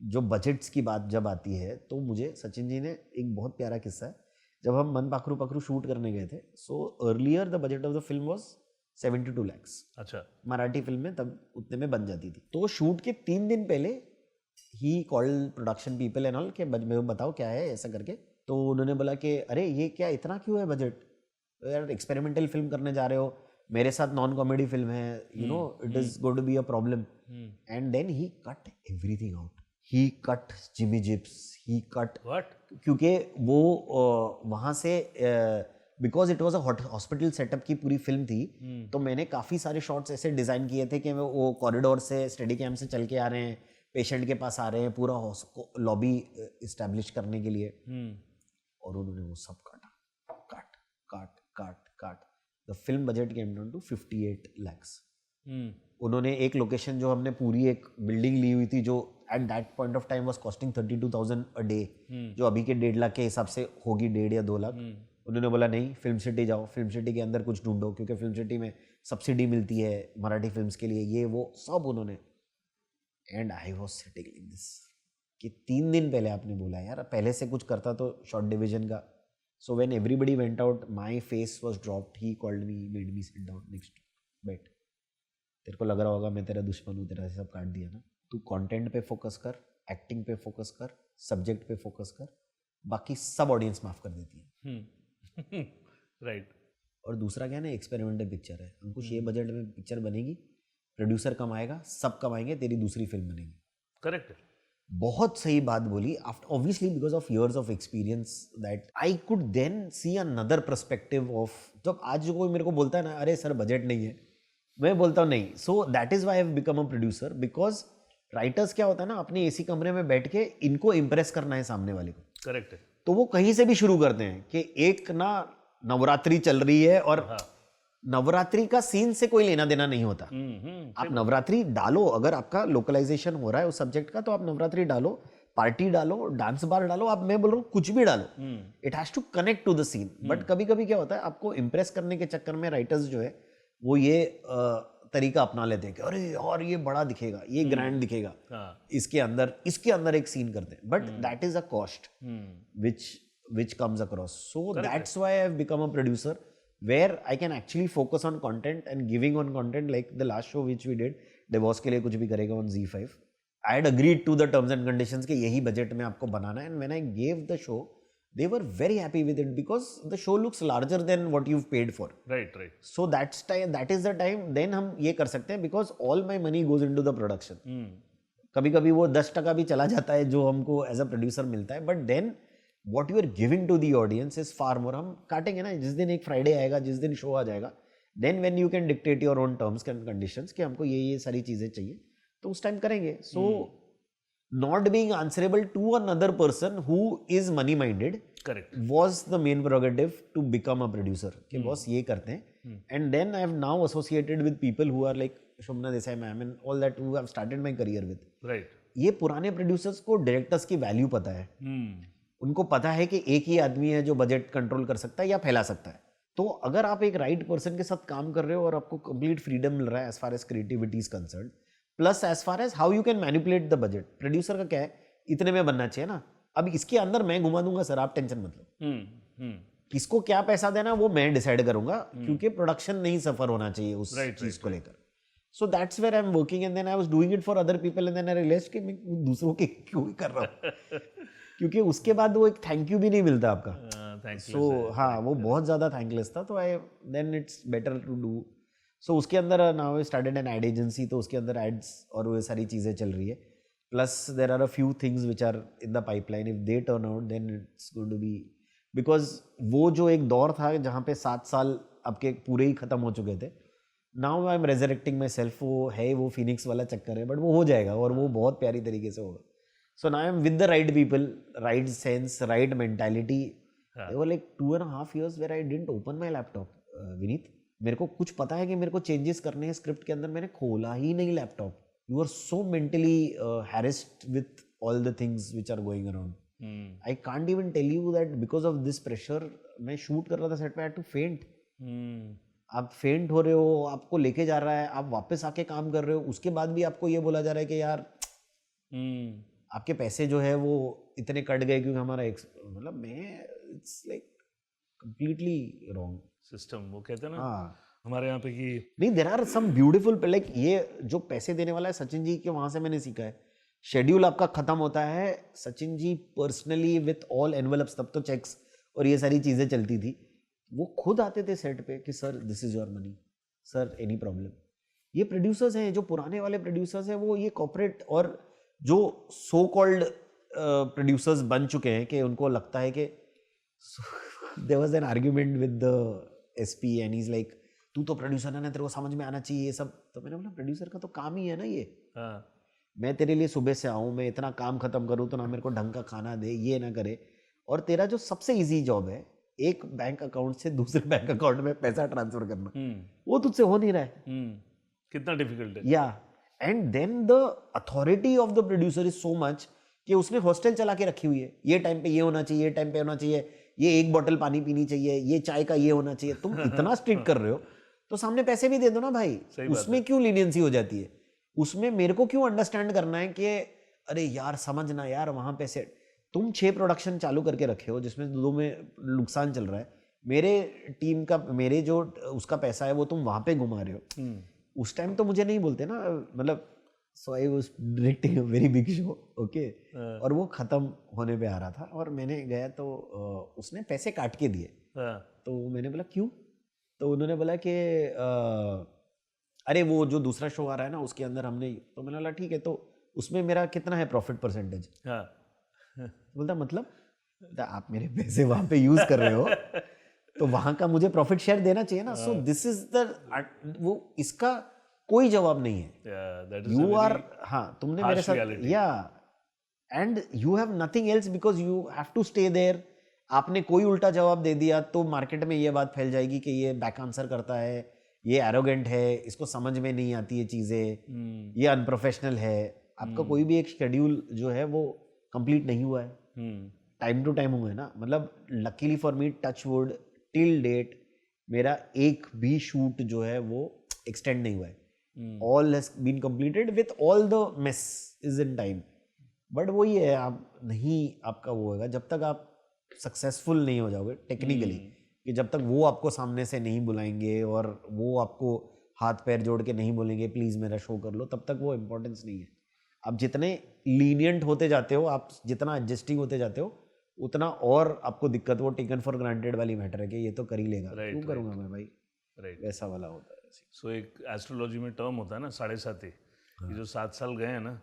जो बजट्स की बात जब आती है तो मुझे सचिन जी ने एक बहुत प्यारा किस्सा है, जब हम मन पाखरू पखरू शूट करने गए थे, so earlier the budget of the film was 72 lakhs। अच्छा। मराठी फिल्म में तब उतने में बन जाती थी। तो शूट के 3 दिन पहले he called production people and all के मेरे बताओ क्या है ऐसा करके। तो उन्होंने बोला कि अरे ये क्या इतना क्यों है बजट, यार एक्सपेरिमेंटल फिल्म करने जा रहे हो, मेरे साथ नॉन कॉमेडी फिल्म है, you know it is going to be a problem. And then he cut everything out, he cut jimmy jibs, he cut what, क्योंकि वो वहाँ से because it was a hospital setup की पूरी film थी, तो मैंने काफ़ी सारे शॉट्स ऐसे डिज़ाइन किए थे कि वो कॉरिडोर से स्टडी कैम से चल के आ रहे हैं, पेशेंट के पास आ रहे हैं, पूरा लॉबी इस्टेब्लिश करने के लिए। और उन्होंने वो सब काटा, काट काट काट काट। The film budget came down to 58 lakhs। उन्होंने एक लोकेशन जो हमने पूरी एक बिल्डिंग ली हुई थी जो eight that point of time was costing 32,000 a day, जो अभी के 1.5 लाख के हिसाब से होगी, 1.5 या 2 लाख। उन्होंने बोला नहीं, फिल्म सिटी जाओ, फिल्म सिटी के अंदर कुछ ढूंढो, क्योंकि फिल्म सिटी में सब्सिडी मिलती है मराठी फिल्म्स के लिए, ये वो सब उन्होंने। And I was sitting like this कि 3 दिन पहले आपने बोला, यार पहले से कुछ करता तो शॉर्ट डिवीजन का। So when everybody went out, my face was dropped, he called me, made me sit down next bed. तेरे को लग रहा होगा मैं तेरा दुश्मन हूँ, तेरा सब काट दिया ना, तू कंटेंट पे फोकस कर, एक्टिंग पे फोकस कर, सब्जेक्ट पे फोकस कर, बाकी सब ऑडियंस माफ कर देती है। राइट। और दूसरा क्या है ना, एक्सपेरिमेंटल पिक्चर है, अंकुश ये बजट में पिक्चर बनेगी, प्रोड्यूसर कमाएगा, सब कमाएंगे, तेरी दूसरी फिल्म बनेगी। करेक्ट। बहुत सही बात बोली। After obviously because of years of experience that I could then see another perspective of, जब आज जो कोई मेरे को बोलता है ना, अरे सर बजट नहीं है, मैं बोलता हूँ नहीं। So that is why I have become a producer, because writers क्या होता है ना, अपने एसी कमरे में बैठ के इनको इम्प्रेस करना है सामने वाले को। करेक्ट है। तो वो कहीं से भी शुरू करते हैं कि एक ना नवरात्रि चल रही है और नवरात्रि का सीन से कोई लेना देना नहीं होता। आप नवरात्रि डालो, अगर आपका लोकलाइजेशन हो रहा है उस सब्जेक्ट का, तो आप नवरात्रि डालो, पार्टी डालो, डांस बार डालो, आप, मैं बोल रहा हूँ कुछ भी डालो, it has to connect to the scene. But कभी कभी क्या होता है, आपको इंप्रेस करने के चक्कर में राइटर्स जो है वो ये तरीका अपना लेते हैं कि अरे यार ये बड़ा दिखेगा, ये ग्रैंड दिखेगा, इसके अंदर एक सीन करते हैं, but that is a cost which comes across. So that's why I've become a producer, where I can actually focus on content and giving on content, like the last show which we did, divorce के लिए कुछ भी करेगा on Z5. I had agreed to the terms and conditions कि यही budget में आपको बनाना है, and when I gave the show, they were very happy with it because the show looks larger than what you've paid for. Right. So that is the time then हम ये कर सकते हैं, because all my money goes into the production. कभी कभी वो 10% भी चला जाता है जो हमको एज अ प्रोड्यूसर मिलता है, but then what you are giving to the audience is far more. हम काटेंगे ना, जिस दिन एक फ्राइडे आएगा, जिस दिन शो आ जाएगा, then when you can dictate your own terms and conditions कि हमको ये सारी चीजें चाहिए, तो उस टाइम करेंगे. So not being answerable to another person who is money minded, correct, was the main prerogative to become a producer कि बॉस ये करते हैं. And then I have now associated with people who are like Shobna Desai ma'am and all that, who have started my career with. Right. ये पुराने producers को directors की value पता है. उनको पता है कि एक ही आदमी है जो बजट कंट्रोल कर सकता है या फैला सकता है. तो अगर आप एक राइट पर्सन के साथ काम कर रहे हो और आपको कंप्लीट फ्रीडम मिल रहा है as far as creativity is concern, plus as far as how you can manipulate the budget. Producer का क्या है, इतने में बनना चाहिए ना, अब इसके अंदर मैं घुमा दूंगा सर, आप टेंशन मत लो. किसको क्या पैसा देना वो मैं डिसाइड करूंगा, क्योंकि प्रोडक्शन नहीं सफर होना चाहिए उस चीज को लेकर. So that's where I'm working, and then I was doing it for other people, and then I realized कि मैं दूसरों के क्यों कर रहा हूँ. क्योंकि उसके बाद वो एक थैंक यू भी नहीं मिलता आपका. थैंकलेस सो हाँ वो बहुत ज़्यादा थैंकलेस था, तो I then it's better to do. So उसके अंदर now I started an ad agency, तो उसके अंदर एड्स और वो सारी चीज़ें चल रही है। Plus there are a few things which are in the pipeline, if they turn out then it's going to be, because वो जो एक दौर था जहाँ पे 7 साल आपके पूरे ही खत्म हो चुके थे, now I am resurrecting myself. वो है वो फिनिक्स वाला चक्कर है, बट वो हो जाएगा और वो बहुत प्यारी तरीके से होगा। So now I am with the right people, right sense, right mentality. There were like 2.5 years where I didn't open my laptop, Vineet. मेरे को कुछ पता है कि मेरे को चेंजेस करने हैं स्क्रिप्ट के अंदर, मैंने खोला ही नहीं laptop. You are so mentally harassed with all the things which are going around. I can't even tell you that because of this pressure, मैं शूट कर रहा था सेट पे, आई हैड टू फेंट। आप फेंट हो रहे हो, आपको लेके जा रहा है, आप वापस आके काम कर रहे हो, उसके बाद भी आपको ये बोला जा रहा है कि यार आपके पैसे जो है वो इतने कट गए क्योंकि हमारा मतलब मैं, it's like completely wrong system. वो कहते हैं ना हाँ हमारे यहाँ पे कि नहीं, there are some beautiful, like ये जो पैसे देने वाला है सचिन जी के, वहां से मैंने सीखा है। शेड्यूल आपका खत्म होता है, Sachin ji personally with all envelopes, तब तो चेक्स और ये सारी चीजें चलती थी, वो खुद आते थे सेट पे कि sir this is your money, sir any problem. ये प्रोड्यूसर्स हैं, जो पुराने वाले प्रोड्यूसर्स हैं, वो ये कॉर्पोरेट और जो सो कॉल्ड प्रोड्यूसर्स बन चुके हैं कि उनको लगता है कि there was an argument with the SP and he is like तू तो प्रोड्यूसर है ना, तेरे को समझ में आना चाहिए ये सब। तो मैंने बोला प्रोड्यूसर का तो काम ही है ना ये। मैं तेरे लिए सुबह से आऊँ, मैं इतना काम खत्म करूँ तो ना मेरे को ढंग का खाना दे, ये ना करे। और तेरा जो सबसे इजी जॉब है, एक बैंक अकाउंट से दूसरे बैंक अकाउंट में पैसा ट्रांसफर करना, वो तुझसे हो नहीं रहा है। कितना डिफिकल्ट है। Yeah and then the authority of the producer is so much कि उसने हॉस्टल चला के रखी हुई है, ये टाइम पे ये होना चाहिए, ये टाइम पे होना चाहिए, ये 1 बॉटल पानी पीनी चाहिए, ये चाय का ये होना चाहिए। तुम इतना स्ट्रिक्ट कर रहे हो तो सामने पैसे भी दे दो ना भाई। उसमें क्यों लीनियंसी हो जाती है? उसमें मेरे को क्यों अंडरस्टैंड करना है कि अरे यार समझना यार, वहां पैसे, तुम 6 प्रोडक्शन चालू करके रखे हो जिसमें 2 में नुकसान चल रहा है, मेरे टीम का, मेरे जो उसका पैसा है वो तुम वहां पे घुमा रहे हो। उस टाइम तो मुझे नहीं बोलते ना, मतलब so I was directing a very big show, okay, और वो खत्म होने पे आ रहा था और मैंने गया तो उसने पैसे काट के दिए। तो मैंने बोला क्यों? तो उन्होंने बोला कि अरे वो जो दूसरा शो आ रहा है ना उसके अंदर हमने, तो मैंने बोला ठीक है, तो उसमें मेरा कितना है प्रॉफिट परसेंटेज? बोलता मतलब आप मेरे पैसे वहां पे यूज कर रहे हो तो वहां का मुझे प्रॉफिट शेयर देना चाहिए ना। सो दिस इज द, वो इसका कोई जवाब नहीं है। यू आर, हाँ तुमने मेरे साथ, yeah and you have nothing else because you have to stay there. आपने कोई उल्टा जवाब दे दिया तो मार्केट में ये बात फैल जाएगी कि ये बैक आंसर करता है, ये एरोगेंट है, इसको समझ में नहीं आती ये चीजें, ये अनप्रोफेशनल है। आपका कोई भी एक शेड्यूल जो है वो कंप्लीट नहीं हुआ है, टाइम टू टाइम हुआ है ना। मतलब luckily for me, touch wood, till date मेरा एक भी शूट जो है वो एक्सटेंड नहीं हुआ है। All has been completed with all the mess is in time. But वही है, आप नहीं, आपका वो होगा जब तक आप सक्सेसफुल नहीं हो जाओगे टेक्निकली, कि जब तक वो आपको सामने से नहीं बुलाएंगे और वो आपको हाथ पैर जोड़ के नहीं बोलेंगे प्लीज मेरा शो कर लो, तब तक वो इम्पोर्टेंस नहीं है। आप जितने लीनियंट होते जाते हो, आप जितना एडजस्टिंग होते जाते हो, उतना और आपको दिक्कत, वो टेकन फॉर ग्रांटेड वाली मैटर है कि ये तो कर ही लेगा, क्यों करूंगा मैं भाई, वैसा वाला होता है। सो एक एस्ट्रोलॉजी में टर्म होता है ना 7.5, ये जो 7 साल गए हैं ना,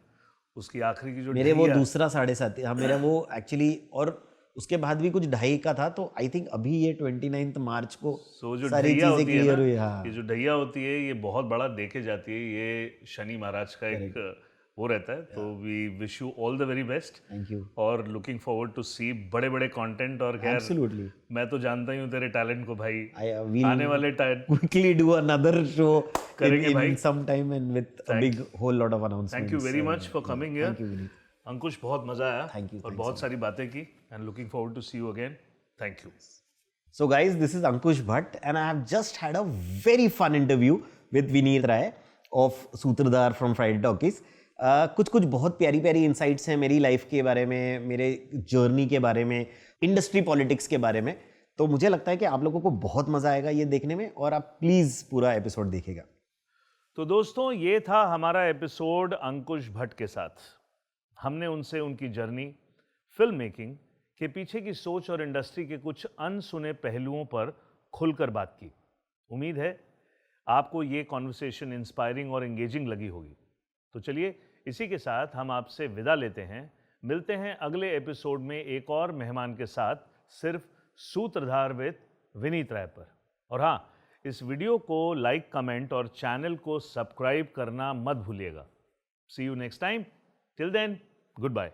उसकी आखिरी की जो मेरे वो दूसरा 7.5, हाँ मेरा वो एक्चुअली, और उसके बाद भी कुछ 2.5 का था, तो आई थिंक अभी ये 29 मार्च को जो सारी चीजें क्लियर हुई। हाँ, ये जो ढैया होती है ये बहुत बड़ा देके जाती है, ये शनि महाराज का एक वो रहता है। तो we wish you all the very best. Thank you, और लुकिंग फॉरवर्ड टू सी बड़े बड़े कंटेंट। और खैर एब्सोल्युटली, मैं तो जानता ही हूँ तेरे टैलेंट को भाई, we'll आने वाले time quickly do another show करेंगे भाई in some time and with a big whole lot of announcements. Thank you very much for coming here. Thank you, Vineet. अंकुश, बहुत मजा आया। Thank you, और thanks बहुत सारी बातें की, and looking forward to see you again. Thank you. So guys, this is Ankush Bhatt and I have just had a very fun interview with Vineet Rai of Sutradhar from Friday Talkies. कुछ बहुत प्यारी प्यारी insights हैं मेरी life के बारे में, मेरे जर्नी के बारे में, इंडस्ट्री पॉलिटिक्स के बारे में। तो मुझे लगता है कि आप लोगों को बहुत मजा आएगा ये देखने में, और आप प्लीज पूरा एपिसोड देखिएगा। तो दोस्तों, ये था हमारा एपिसोड अंकुश भट्ट के साथ। हमने उनसे उनकी जर्नी, फिल्म मेकिंग के पीछे की सोच और इंडस्ट्री के कुछ अनसुने पहलुओं पर खुलकर बात की। उम्मीद है आपको ये कॉन्वर्सेशन इंस्पायरिंग और एंगेजिंग लगी होगी। तो चलिए इसी के साथ हम आपसे विदा लेते हैं। मिलते हैं अगले एपिसोड में एक और मेहमान के साथ, सिर्फ सूत्रधार विद विनीत राय पर। और हाँ, इस वीडियो को लाइक, कमेंट और चैनल को सब्सक्राइब करना मत भूलिएगा। See you next time. Till then, good bye.